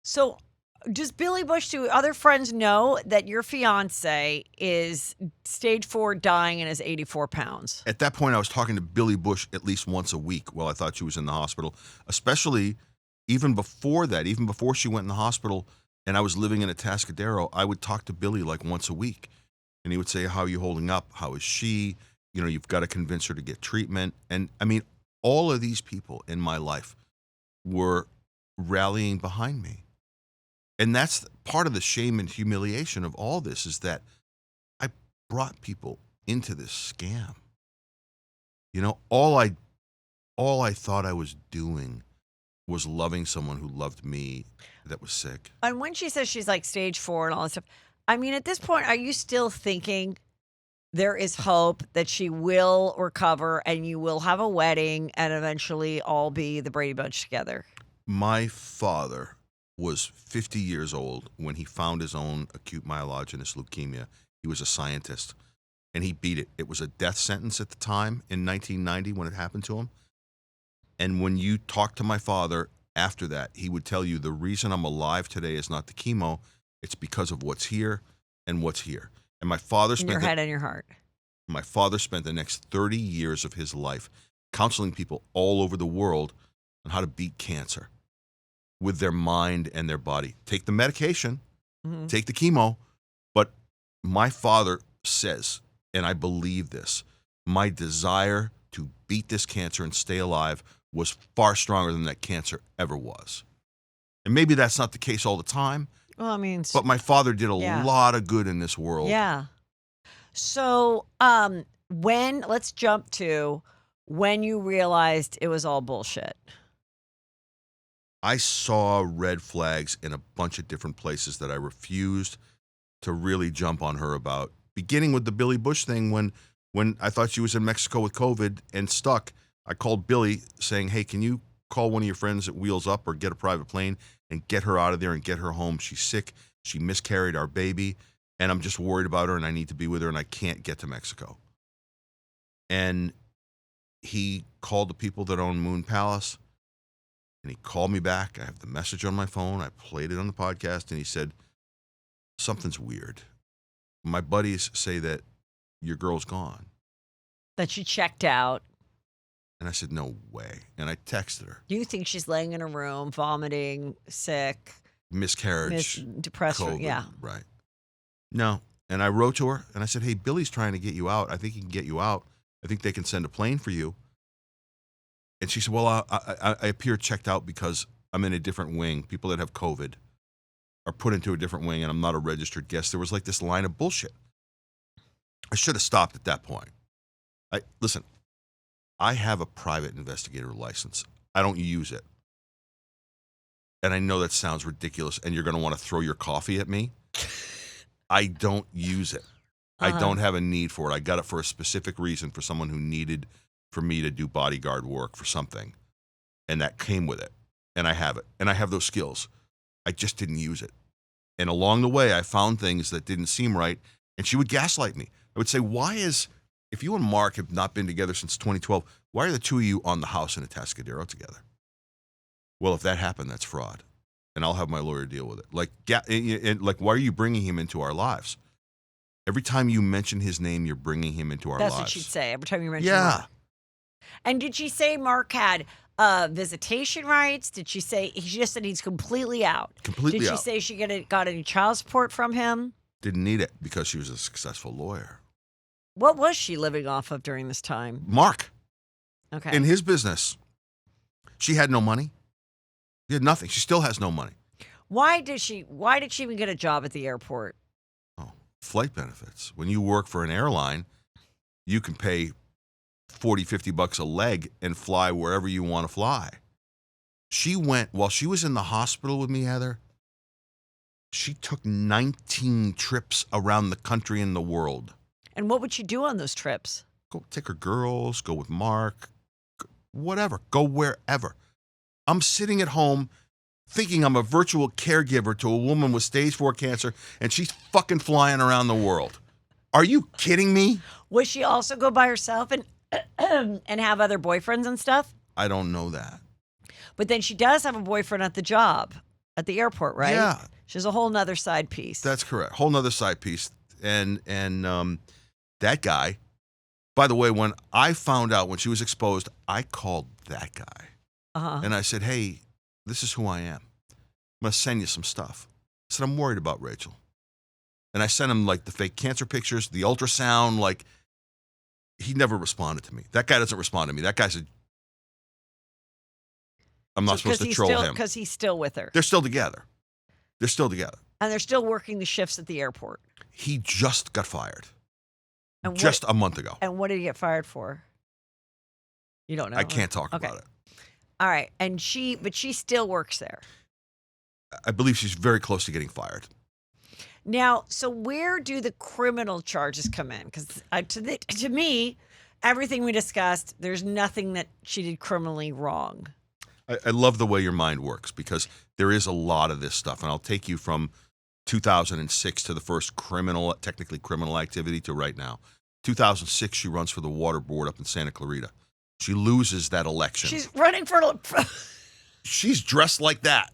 so. Does Billy Bush, do other friends know that your fiance is stage 4 dying and is 84 pounds? At that point, I was talking to Billy Bush at least once a week while I thought she was in the hospital, especially even before that, even before she went in the hospital and I was living in Atascadero, I would talk to Billy like once a week. And he would say, how are you holding up? How is she? You've got to convince her to get treatment. And I mean, all of these people in my life were rallying behind me. And that's part of the shame and humiliation of all this, is that I brought people into this scam. All I thought I was doing was loving someone who loved me that was sick. And when she says she's like stage 4 and all this stuff, I mean, at this point, are you still thinking there is hope that she will recover and you will have a wedding and eventually all be the Brady Bunch together? My father was 50 years old when he found his own acute myelogenous leukemia. He was a scientist, and he beat it. It was a death sentence at the time in 1990 when it happened to him. And when you talk to my father after that, he would tell you the reason I'm alive today is not the chemo, it's because of what's here and what's here. And my father In your head and your heart. My father spent the next 30 years of his life counseling people all over the world on how to beat cancer with their mind and their body. Take the medication, take the chemo, but my father says, and I believe this, my desire to beat this cancer and stay alive was far stronger than that cancer ever was. And maybe that's not the case all the time. Well, I mean, but my father did a lot of good in this world. Yeah. So, let's jump to when you realized it was all bullshit. I saw red flags in a bunch of different places that I refused to really jump on her about, beginning with the Billy Bush thing. When I thought she was in Mexico with COVID and stuck, I called Billy saying, hey, can you call one of your friends at Wheels Up or get a private plane and get her out of there and get her home? She's sick. She miscarried our baby, and I'm just worried about her, and I need to be with her, and I can't get to Mexico. And he called the people that own Moon Palace, and he called me back. I have the message on my phone. I played it on the podcast, and he said, something's weird. My buddies say that your girl's gone. That she checked out. And I said, no way. And I texted her. Do you think she's laying in a room, vomiting, sick? Miscarriage. Depressed. COVID, yeah. Right. No. And I wrote to her, and I said, hey, Billy's trying to get you out. I think he can get you out. I think they can send a plane for you. And she said, well, I appear checked out because I'm in a different wing. People that have COVID are put into a different wing, and I'm not a registered guest. There was like this line of bullshit. I should have stopped at that point. Listen, I have a private investigator license. I don't use it. And I know that sounds ridiculous, and you're going to want to throw your coffee at me. I don't use it. I don't have a need for it. I got it for a specific reason, for someone who needed for me to do bodyguard work for something. And that came with it. And I have it. And I have those skills. I just didn't use it. And along the way, I found things that didn't seem right. And she would gaslight me. I would say, if you and Mark have not been together since 2012, why are the two of you on the house in Atascadero together? Well, if that happened, that's fraud. And I'll have my lawyer deal with it. Like, why are you bringing him into our lives? Every time you mention his name, you're bringing him into our lives. That's what she'd say every time you mention Mark. And did she say Mark had visitation rights? Did she say, she just said he's completely out? Completely out. Did she say she got any child support from him? Didn't need it because she was a successful lawyer. What was she living off of during this time? Mark. Okay. In his business. She had no money. She had nothing. She still has no money. Why did she even get a job at the airport? Oh, flight benefits. When you work for an airline, you can pay $40-50 a leg and fly wherever you want to fly. She went, while she was in the hospital with me, Heather, she took 19 trips around the country and the world. And what would she do on those trips? Go take her girls, go with Mark, whatever, go wherever. I'm sitting at home thinking I'm a virtual caregiver to a woman with stage 4 cancer, and she's fucking flying around the world. Are you kidding me? Would she also go by herself and and have other boyfriends and stuff? I don't know that. But then she does have a boyfriend at the job, at the airport, right? Yeah. She has a whole nother side piece. That's correct. Whole nother side piece. And that guy, by the way, when I found out, when she was exposed, I called that guy. Uh-huh. And I said, hey, this is who I am. I'm going to send you some stuff. I said, I'm worried about Rachel. And I sent him like the fake cancer pictures, the ultrasound, like he never responded to me. That guy doesn't respond to me. That guy said, I'm not supposed to troll him. Because he's still with her. They're still together. They're still together. And they're still working the shifts at the airport. He just got fired. And just a month ago. And what did he get fired for? You don't know. I can't talk Okay. about it. All right. And but she still works there. I believe she's very close to getting fired. Now, so where do the criminal charges come in? Because to me, everything we discussed, there's nothing that she did criminally wrong. I love the way your mind works because there is a lot of this stuff. And I'll take you from 2006 to the first technically criminal activity to right now. 2006, she runs for the water board up in Santa Clarita. She loses that election. She's running for... She's dressed like that.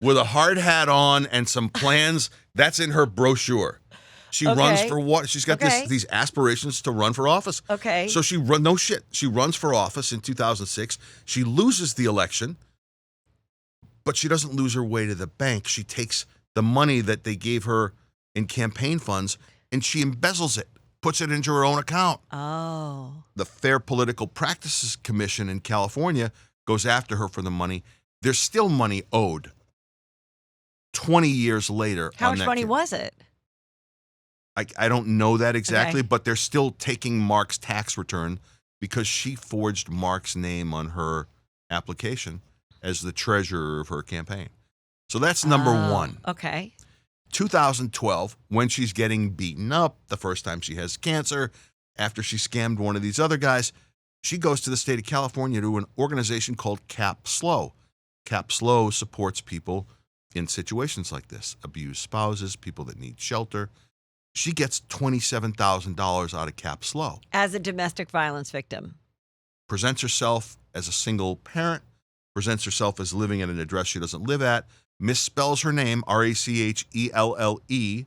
With a hard hat on and some plans. That's in her brochure. She runs for what? She's got these aspirations to run for office. Okay. So she runs for office in 2006. She loses the election, but she doesn't lose her way to the bank. She takes the money that they gave her in campaign funds and she embezzles it, puts it into her own account. Oh. The Fair Political Practices Commission in California goes after her for the money. There's still money owed 20 years later. How much money was it? I don't know that exactly, but they're still taking Mark's tax return because she forged Mark's name on her application as the treasurer of her campaign. So that's number one. Okay. 2012, when she's getting beaten up, the first time she has cancer, after she scammed one of these other guys, she goes to the state of California to an organization called Cap Slow. Cap Slow supports people in situations like this, abused spouses, people that need shelter. She gets $27,000 out of Cap Slow. As a domestic violence victim. Presents herself as a single parent, presents herself as living at an address she doesn't live at, misspells her name, Rachelle.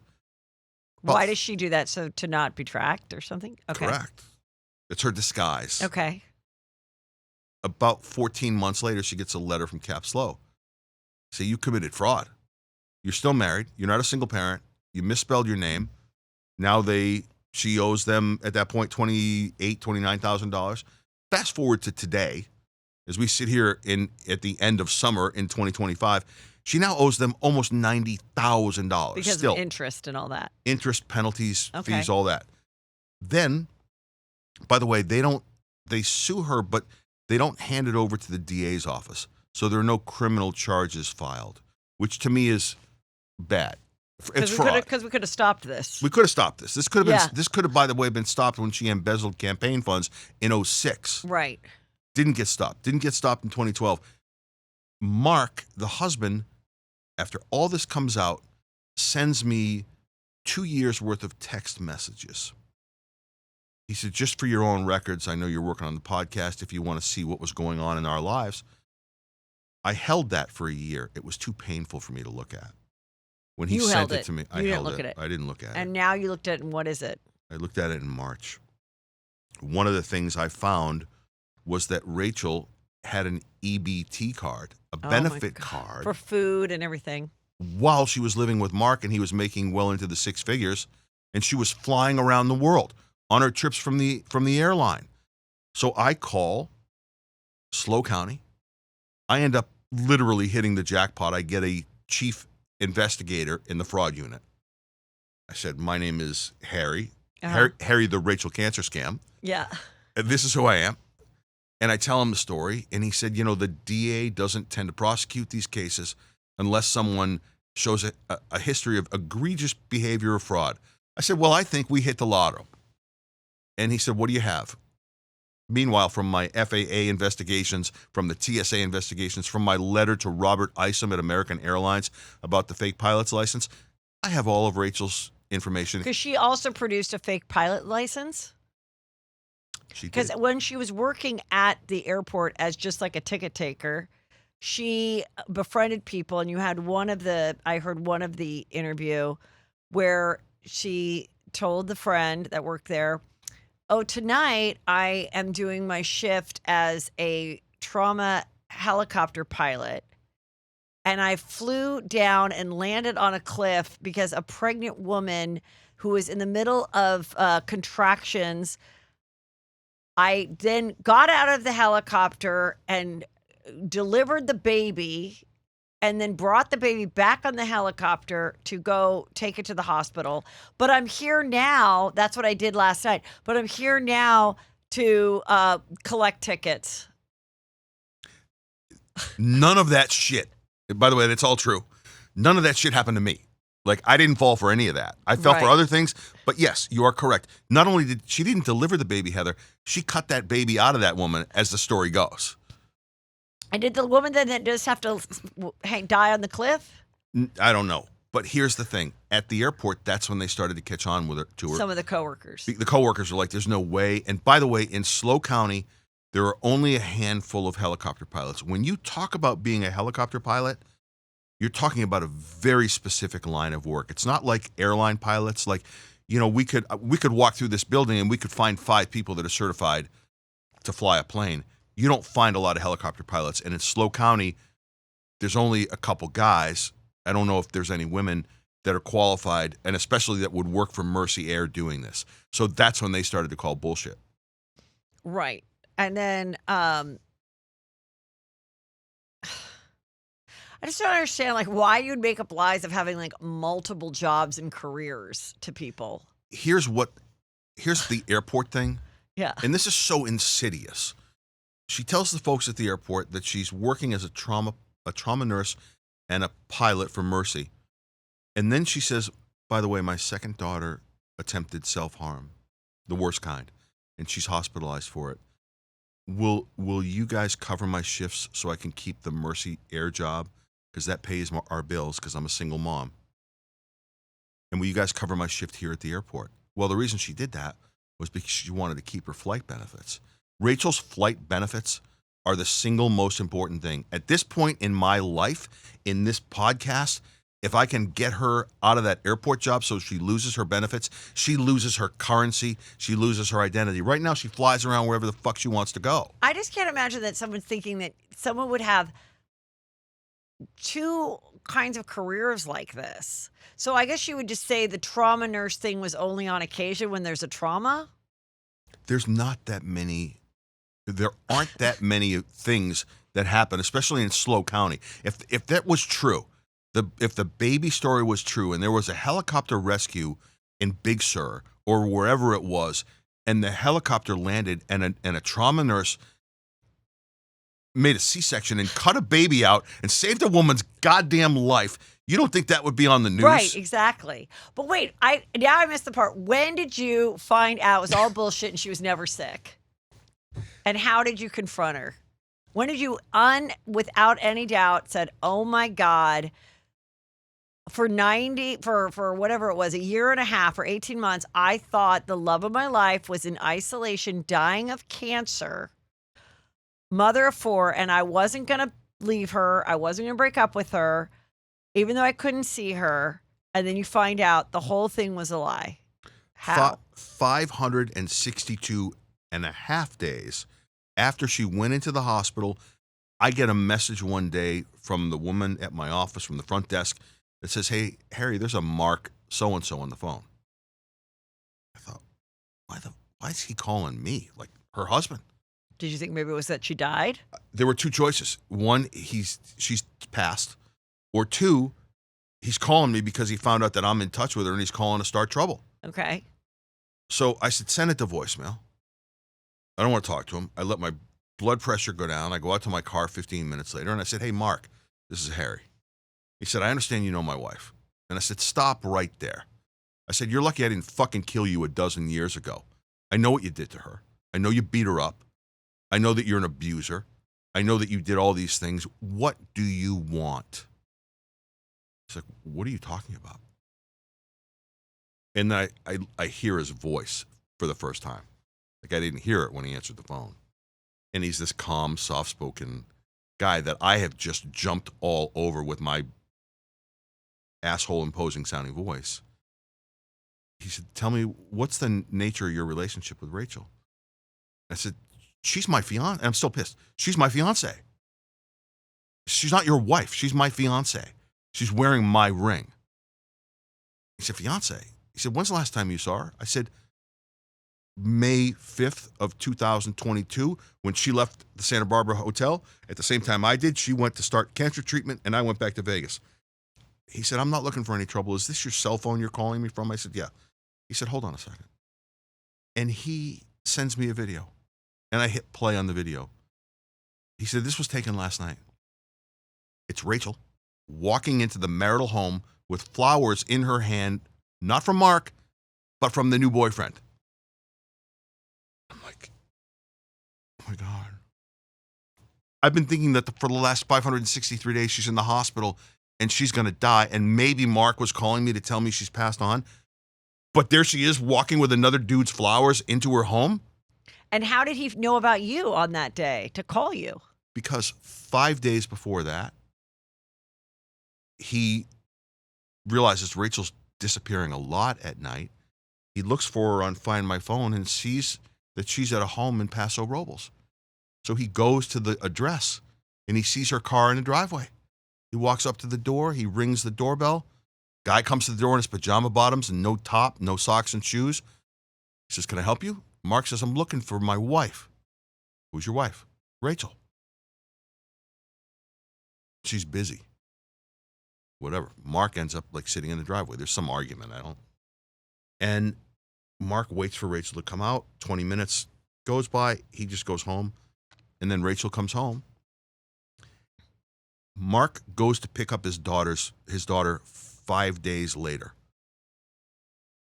Why does she do that? So to not be tracked or something? Okay. Correct. It's her disguise. Okay. About 14 months later, she gets a letter from Cap Slow. Say, you committed fraud. You're still married. You're not a single parent. You misspelled your name. Now she owes them at that point $29,000. Fast forward to today, as we sit here at the end of summer in 2025, she now owes them almost $90,000. Because of interest and all that. Interest, penalties, fees, all that. Then, by the way, they sue her, but they don't hand it over to the DA's office. So there are no criminal charges filed, which to me is bad. It's fraud. Because we could have stopped this. We could have stopped this. This could have, by the way, been stopped when she embezzled campaign funds in 2006. Right. Didn't get stopped. Didn't get stopped in 2012. Mark, the husband, after all this comes out, sends me 2 years worth of text messages. He said, just for your own records, I know you're working on the podcast. If you want to see what was going on in our lives. I held that for a year. It was too painful for me to look at. When he sent it to me, I held it. I didn't look at it. And now you looked at it, and what is it? I looked at it in March. One of the things I found was that Rachel had an EBT card, a benefit card. For food and everything. While she was living with Mark and he was making well into the six figures, and she was flying around the world on her trips from the airline. So I call Slow County. I end up literally hitting the jackpot. I get a chief investigator in the fraud unit. I said, my name is Harry. Harry, the Rachel cancer scam. Yeah. And this is who I am. And I tell him the story. And he said, the DA doesn't tend to prosecute these cases unless someone shows a history of egregious behavior of fraud. I said, well, I think we hit the lotto. And he said, what do you have? Meanwhile, from my FAA investigations, from the TSA investigations, from my letter to Robert Isom at American Airlines about the fake pilot's license, I have all of Rachel's information. Because she also produced a fake pilot license. She Because did. when she was working at the airport as just like a ticket taker, she befriended people. And you had I heard one of the interview where she told the friend that worked there, oh, tonight I am doing my shift as a trauma helicopter pilot. And I flew down and landed on a cliff because a pregnant woman who was in the middle of contractions. I then got out of the helicopter and delivered the baby and then brought the baby back on the helicopter to go take it to the hospital. But I'm here now. That's what I did last night. But I'm here now to collect tickets. None of that shit. By the way, that's all true. None of that shit happened to me. Like, I didn't fall for any of that. I fell for Right. other things. But yes, you are correct. Not only did she didn't deliver the baby, Heather, she cut that baby out of that woman, as the story goes. And did the woman then just have to die on the cliff? I don't know. But here's the thing. At the airport, that's when they started to catch on with her, to her. Some of the coworkers. The coworkers were like, there's no way. And by the way, in SLO County, there are only a handful of helicopter pilots. When you talk about being a helicopter pilot, you're talking about a very specific line of work. It's not like airline pilots. Like, you know, we could walk through this building and we could find 5 people that are certified to fly a plane. You don't find a lot of helicopter pilots. And in SLO County, there's only a couple guys. I don't know if there's any women that are qualified, and especially that would work for Mercy Air doing this. So that's when they started to call bullshit. Right. And then I just don't understand, like, why you'd make up lies of having like multiple jobs and careers to people. Here's the airport thing. Yeah. And this is so insidious. She tells the folks at the airport that she's working as a trauma nurse and a pilot for Mercy. And then she says, by the way, my second daughter attempted self-harm, the worst kind, and she's hospitalized for it. Will you guys cover my shifts so I can keep the Mercy Air job? Because that pays our bills because I'm a single mom. And will you guys cover my shift here at the airport? Well, the reason she did that was because she wanted to keep her flight benefits. Rachel's flight benefits are the single most important thing. At this point in my life, in this podcast, if I can get her out of that airport job so she loses her benefits, she loses her currency, she loses her identity. Right now, she flies around wherever the fuck she wants to go. I just can't imagine that someone's thinking that someone would have 2 kinds of careers like this. So I guess you would just say the trauma nurse thing was only on occasion when there's a trauma. There aren't that many things that happen, especially in SLO County. If that was true, if the baby story was true and there was a helicopter rescue in Big Sur or wherever it was, and the helicopter landed and a trauma nurse made a C-section and cut a baby out and saved a woman's goddamn life, you don't think that would be on the news? Right, exactly. But wait, I missed the part. When did you find out it was all bullshit and she was never sick? And how did you confront her? When did you, without any doubt, said, "Oh my God, for whatever it was, a year and a half or 18 months, I thought the love of my life was in isolation, dying of cancer, mother of 4, and I wasn't going to leave her. I wasn't going to break up with her, even though I couldn't see her." And then you find out the whole thing was a lie. How? 562 and a half days after she went into the hospital, I get a message one day from the woman at my office, from the front desk, that says, "Hey, Harry, there's a Mark so-and-so on the phone." I thought, why is he calling me? Like, her husband. Did you think maybe it was that she died? There were 2 choices. One, she's passed. Or 2, he's calling me because he found out that I'm in touch with her and he's calling to start trouble. Okay. So I said, send it to voicemail. I don't want to talk to him. I let my blood pressure go down. I go out to my car 15 minutes later and I said, "Hey, Mark, this is Harry." He said, "I understand you know my wife." And I said, "Stop right there." I said, you're lucky I didn't fucking kill you a dozen years ago. I know what you did to her. I know you beat her up. I know that you're an abuser. I know that you did all these things. What do you want? He's like, what are you talking about? And then I hear his voice for the first time. Like, I didn't hear it when he answered the phone. And he's this calm, soft-spoken guy that I have just jumped all over with my asshole imposing sounding voice. He said, tell me, what's the nature of your relationship with Rachel? I said, she's my fiance. And I'm still pissed. She's my fiance. She's not your wife. She's my fiance. She's wearing my ring. He said, fiance? He said, when's the last time you saw her? I said, May 5th of 2022, when she left the Santa Barbara hotel. At the same time I did, she went to start cancer treatment, and I went back to Vegas. He said, I'm not looking for any trouble. Is this your cell phone you're calling me from? I said, yeah. He said, hold on a second. And he sends me a video, and I hit play on the video. He said, this was taken last night. It's Rachel walking into the marital home with flowers in her hand, not from Mark, but from the new boyfriend. I'm like, oh my God. I've been thinking that for the last 563 days she's in the hospital and she's going to die, and maybe Mark was calling me to tell me she's passed on. But there she is walking with another dude's flowers into her home. And how did he know about you on that day to call you? Because 5 days before that, he realizes Rachel's disappearing a lot at night. He looks for her on Find My Phone and sees that she's at a home in Paso Robles. So he goes to the address and he sees her car in the driveway. He walks up to the door. He rings the doorbell. Guy comes to the door in his pajama bottoms and no top, no socks and shoes. He says, can I help you? Mark says, I'm looking for my wife. Who's your wife? Rachel. She's busy. Whatever. Mark ends up like sitting in the driveway. There's some argument. And Mark waits for Rachel to come out. 20 minutes goes by. He just goes home. And then Rachel comes home. Mark goes to pick up his daughter 5 days later.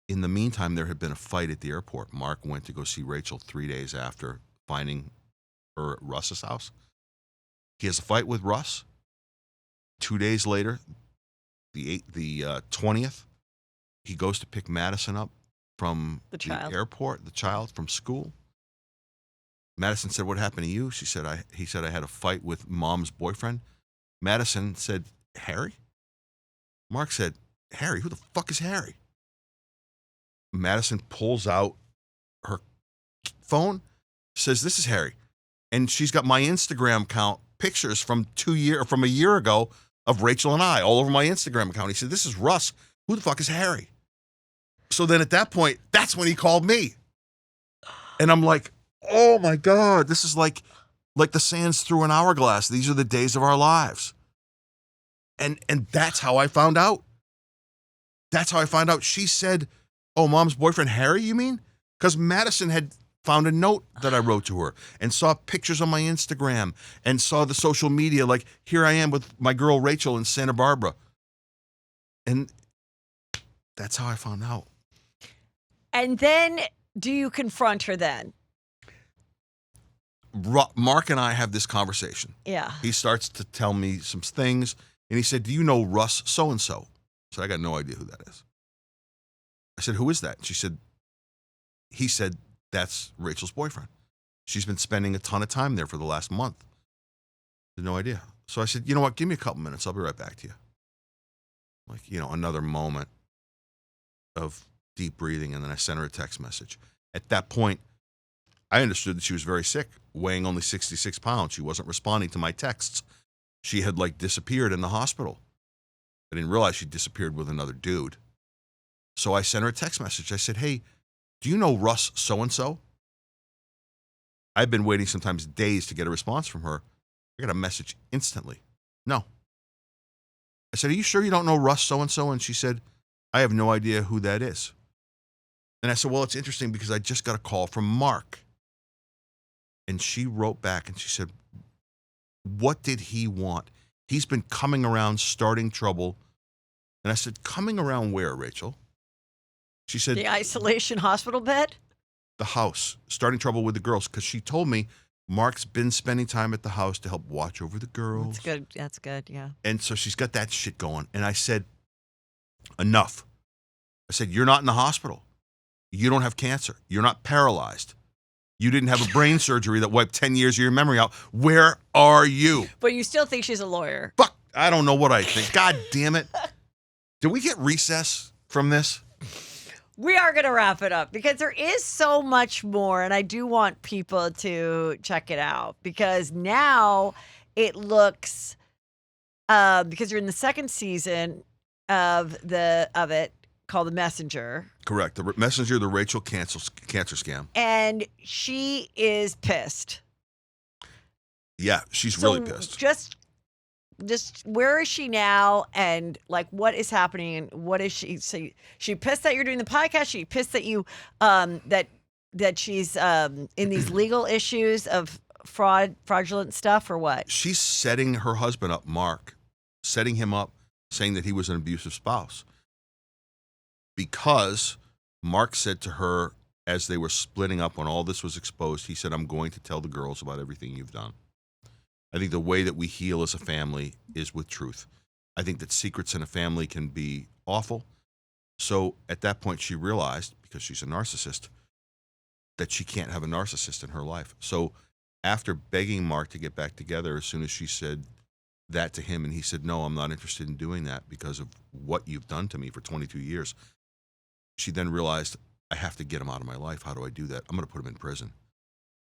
In the meantime, there had been a fight at the airport. Mark went to go see Rachel 3 days after finding her at Russ's house. He has a fight with Russ. 2 days later, the 20th, he goes to pick Madison up from the airport, the child from school. Madison said, what happened to you? He said, I had a fight with mom's boyfriend. Madison said, Harry? Mark said, Harry? Who the fuck is Harry? Madison pulls out her phone, says, this is Harry. And she's got my Instagram account pictures from a year ago of Rachel and I all over my Instagram account. He said, this is Russ. Who the fuck is Harry? So then at that point, that's when he called me. And I'm like, oh my God, this is like the sands through an hourglass. These are the days of our lives. And that's how I found out. That's how I found out. She said, oh, mom's boyfriend, Harry, you mean? Because Madison had found a note that I wrote to her and saw pictures on my Instagram and saw the social media. Like, here I am with my girl Rachel in Santa Barbara. And that's how I found out. And then do you confront her then? Mark and I have this conversation. Yeah. He starts to tell me some things. And he said, do you know Russ so-and-so? So I got no idea who that is. I said, who is that? He said, that's Rachel's boyfriend. She's been spending a ton of time there for the last month. I had no idea. So I said, you know what? Give me a couple minutes. I'll be right back to you. Like, another moment of deep breathing. And then I sent her a text message. At that point, I understood that she was very sick, weighing only 66 pounds. She wasn't responding to my texts. She had disappeared in the hospital. I didn't realize she disappeared with another dude. So I sent her a text message. I said, hey, do you know Russ so-and-so? I've been waiting sometimes days to get a response from her. I got a message instantly. No. I said, are you sure you don't know Russ so-and-so? And she said, I have no idea who that is. And I said, well, it's interesting because I just got a call from Mark. And she wrote back and she said, what did he want? He's been coming around starting trouble. And I said, coming around where, Rachel? She said The isolation hospital bed? the house, starting trouble with the girls, because she told me Mark's been spending time at the house to help watch over the girls. That's good. That's good, yeah. And so she's got that shit going. And I said, enough. I said, you're not in the hospital. You don't have cancer. You're not paralyzed. You didn't have a brain surgery that wiped 10 years of your memory out. Where are you? But you still think she's a lawyer. Fuck, I don't know what I think. God damn it. Did we get recess from this? We are going to wrap it up because there is so much more, and I do want people to check it out because now it looks because you're in the second season of it called The Messenger. Correct. The Messenger, the Rachel cancer scam. And she is pissed. Yeah, she's So really pissed. Just where is she now, and like what is happening, and what is she? So she pissed that you're doing the podcast. She pissed that you that she's in these legal issues of fraudulent stuff, or what? She's setting her husband up, Mark, setting him up, saying that he was an abusive spouse. Because Mark said to her as they were splitting up when all this was exposed, he said, I'm going to tell the girls about everything you've done. I think the way that we heal as a family is with truth. I think that secrets in a family can be awful. So at that point, she realized, because she's a narcissist, that she can't have a narcissist in her life. So after begging Mark to get back together, as soon as she said that to him, and he said, no, I'm not interested in doing that because of what you've done to me for 22 years, she then realized, I have to get him out of my life. How do I do that? I'm going to put him in prison.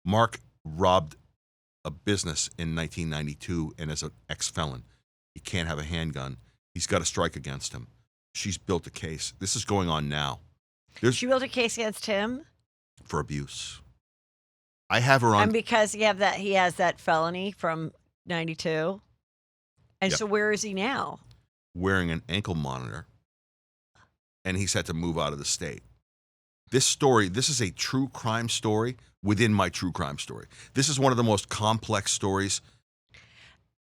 Mark robbed a business in 1992, and as an ex-felon, he can't have a handgun. He's got a strike against him. She's built a case. This is going on now. She built a case against him for abuse. I have her on. And because he has that felony from 92. And Yep. so where is he now? Wearing an ankle monitor, and he's had to move out of the state. This is a true crime story within my true crime story. This is one of the most complex stories.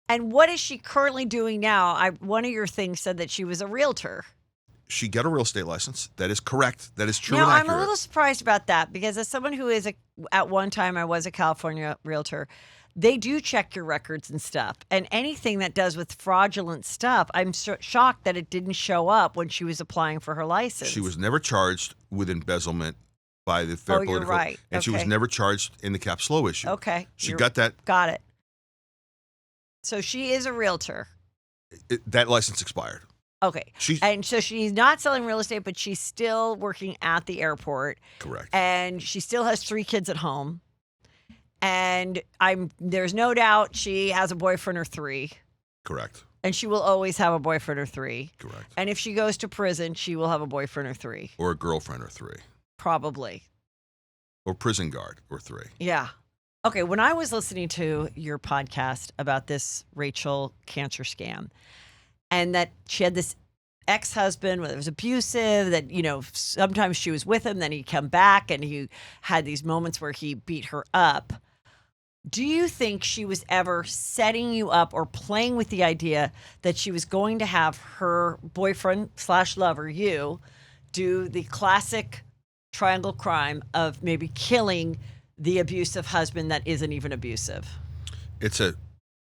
And what is she currently doing now? One of your things said that she was a realtor. She got a real estate license. That is correct. That is true Now, and I'm accurate. a little surprised about that because as someone who is at one time I was a California realtor, they do check your records and stuff. And anything that does with fraudulent stuff, I'm shocked that it didn't show up when she was applying for her license. She was never charged with embezzlement by the Fair Oh, you're Political. right. And she was Okay. never charged in the cap slow issue. Okay. She got that. Got it. So she is a realtor. That license expired. Okay. And so she's not selling real estate, but she's still working at the airport. Correct. And she still has 3 kids at home. And there's no doubt she has a boyfriend or 3. Correct. And she will always have a boyfriend or 3. Correct. And if she goes to prison, she will have a boyfriend or 3. Or a girlfriend or 3. Probably. Or prison guard or 3. Yeah. Okay, when I was listening to your podcast about this Rachel cancer scam, and that she had this ex-husband that was abusive, that, sometimes she was with him, then he'd come back, and he had these moments where he beat her up. Do you think she was ever setting you up or playing with the idea that she was going to have her boyfriend/lover, you, do the classic triangle crime of maybe killing the abusive husband that isn't even abusive? It's a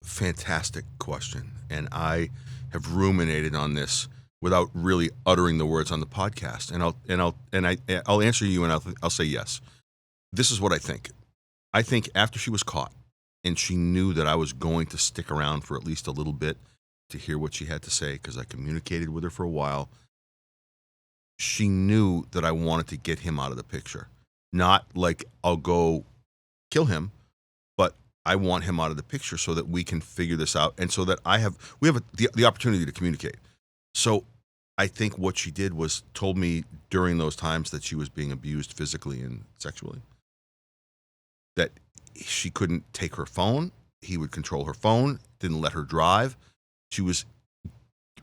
fantastic question, and I have ruminated on this without really uttering the words on the podcast. And I'll answer you, and I'll say yes. This is what I think. I think after she was caught, and she knew that I was going to stick around for at least a little bit to hear what she had to say, because I communicated with her for a while, she knew that I wanted to get him out of the picture. Not like I'll go kill him, but I want him out of the picture so that we can figure this out, and so that we have the opportunity to communicate. So I think what she did was told me during those times that she was being abused physically and sexually, that she couldn't take her phone. He would control her phone, didn't let her drive. She was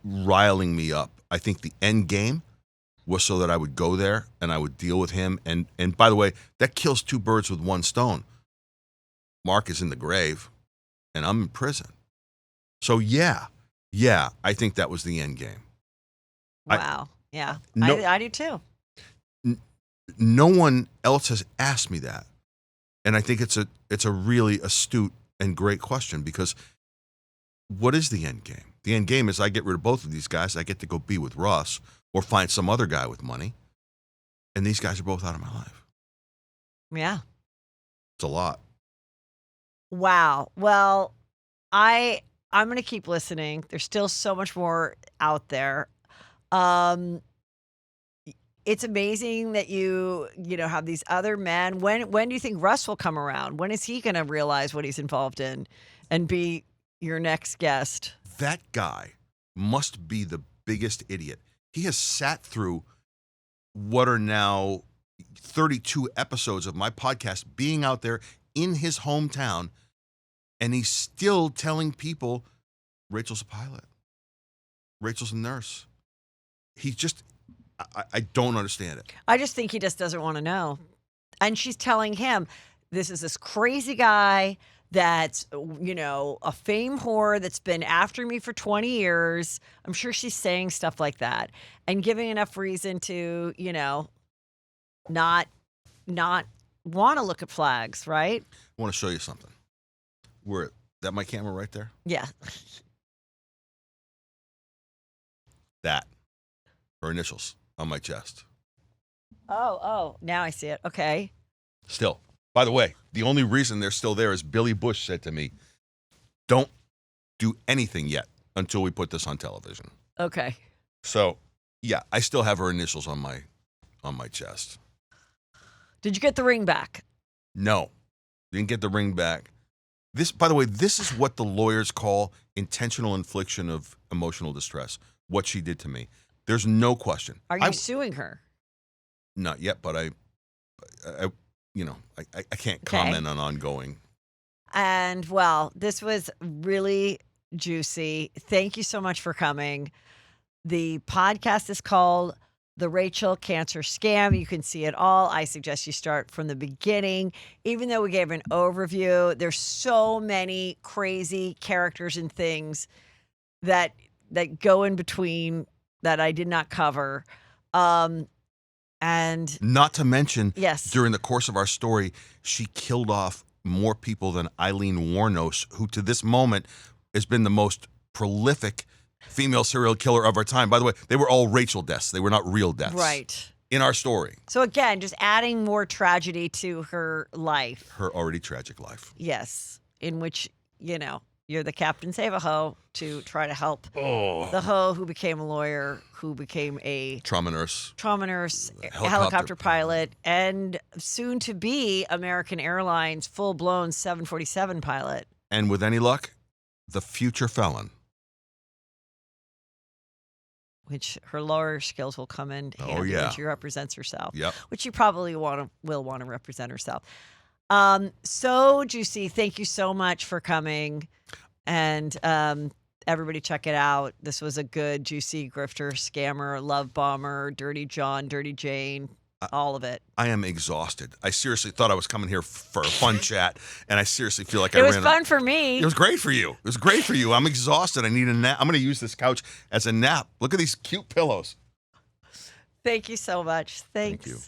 riling me up. I think the end game was so that I would go there and I would deal with him. And by the way, that kills 2 birds with 1 stone. Mark is in the grave and I'm in prison. So yeah, I think that was the end game. Wow. Yeah. No- I do too. No one else has asked me that. And I think it's a really astute and great question, because what is the end game? The end game is I get rid of both of these guys. I get to go be with Russ or find some other guy with money. And these guys are both out of my life. Yeah. It's a lot. Wow. Well, I'm going to keep listening. There's still so much more out there. It's amazing that you have these other men. When do you think Russ will come around? When is he going to realize what he's involved in and be your next guest? That guy must be the biggest idiot. He has sat through what are now 32 episodes of my podcast, being out there in his hometown, and he's still telling people Rachel's a pilot. Rachel's a nurse. He just, I don't understand it. I just think he just doesn't want to know. And she's telling him, this is this crazy guy that's, a fame whore that's been after me for 20 years. I'm sure she's saying stuff like that and giving enough reason to, not want to look at flags, right? I want to show you something. That my camera right there? Yeah. That. Her initials on my chest. Oh, now I see it. Okay. Still. By the way, the only reason they're still there is Billy Bush said to me, don't do anything yet until we put this on television. Okay. So, yeah, I still have her initials on my chest. Did you get the ring back? No. Didn't get the ring back. This, by the way, this is what the lawyers call intentional infliction of emotional distress, what she did to me. There's no question. Are you suing her? Not yet, but I can't comment on ongoing. And, well, this was really juicy. Thank you so much for coming. The podcast is called The Rachel Cancer Scam. You can see it all. I suggest you start from the beginning. Even though we gave an overview, there's so many crazy characters and things that go in between that I did not cover. And not to mention, yes, during the course of our story, she killed off more people than Eileen Wuornos, who to this moment has been the most prolific female serial killer of our time. By the way, they were all Rachel deaths. They were not real deaths. Right. In our story. So again, just adding more tragedy to her life. Her already tragic life. Yes. In which, you're the Captain Save-A-Ho to try to help the hoe who became a lawyer, who became a trauma nurse, helicopter pilot, and soon to be American Airlines full-blown 747 pilot. And with any luck, the future felon. Which her lawyer skills will come in handy when she represents herself. Yep. Which she probably will want to represent herself. So juicy. Thank you so much for coming. And everybody check it out. This was a good, juicy grifter, scammer, love bomber, dirty John, dirty Jane, all of it. I am exhausted. I seriously thought I was coming here for a fun chat, and I seriously feel like it was fun for me. It was great for you. It was great for you. I'm exhausted. I need a nap. I'm going to use this couch as a nap. Look at these cute pillows. Thank you so much. Thanks. Thank you.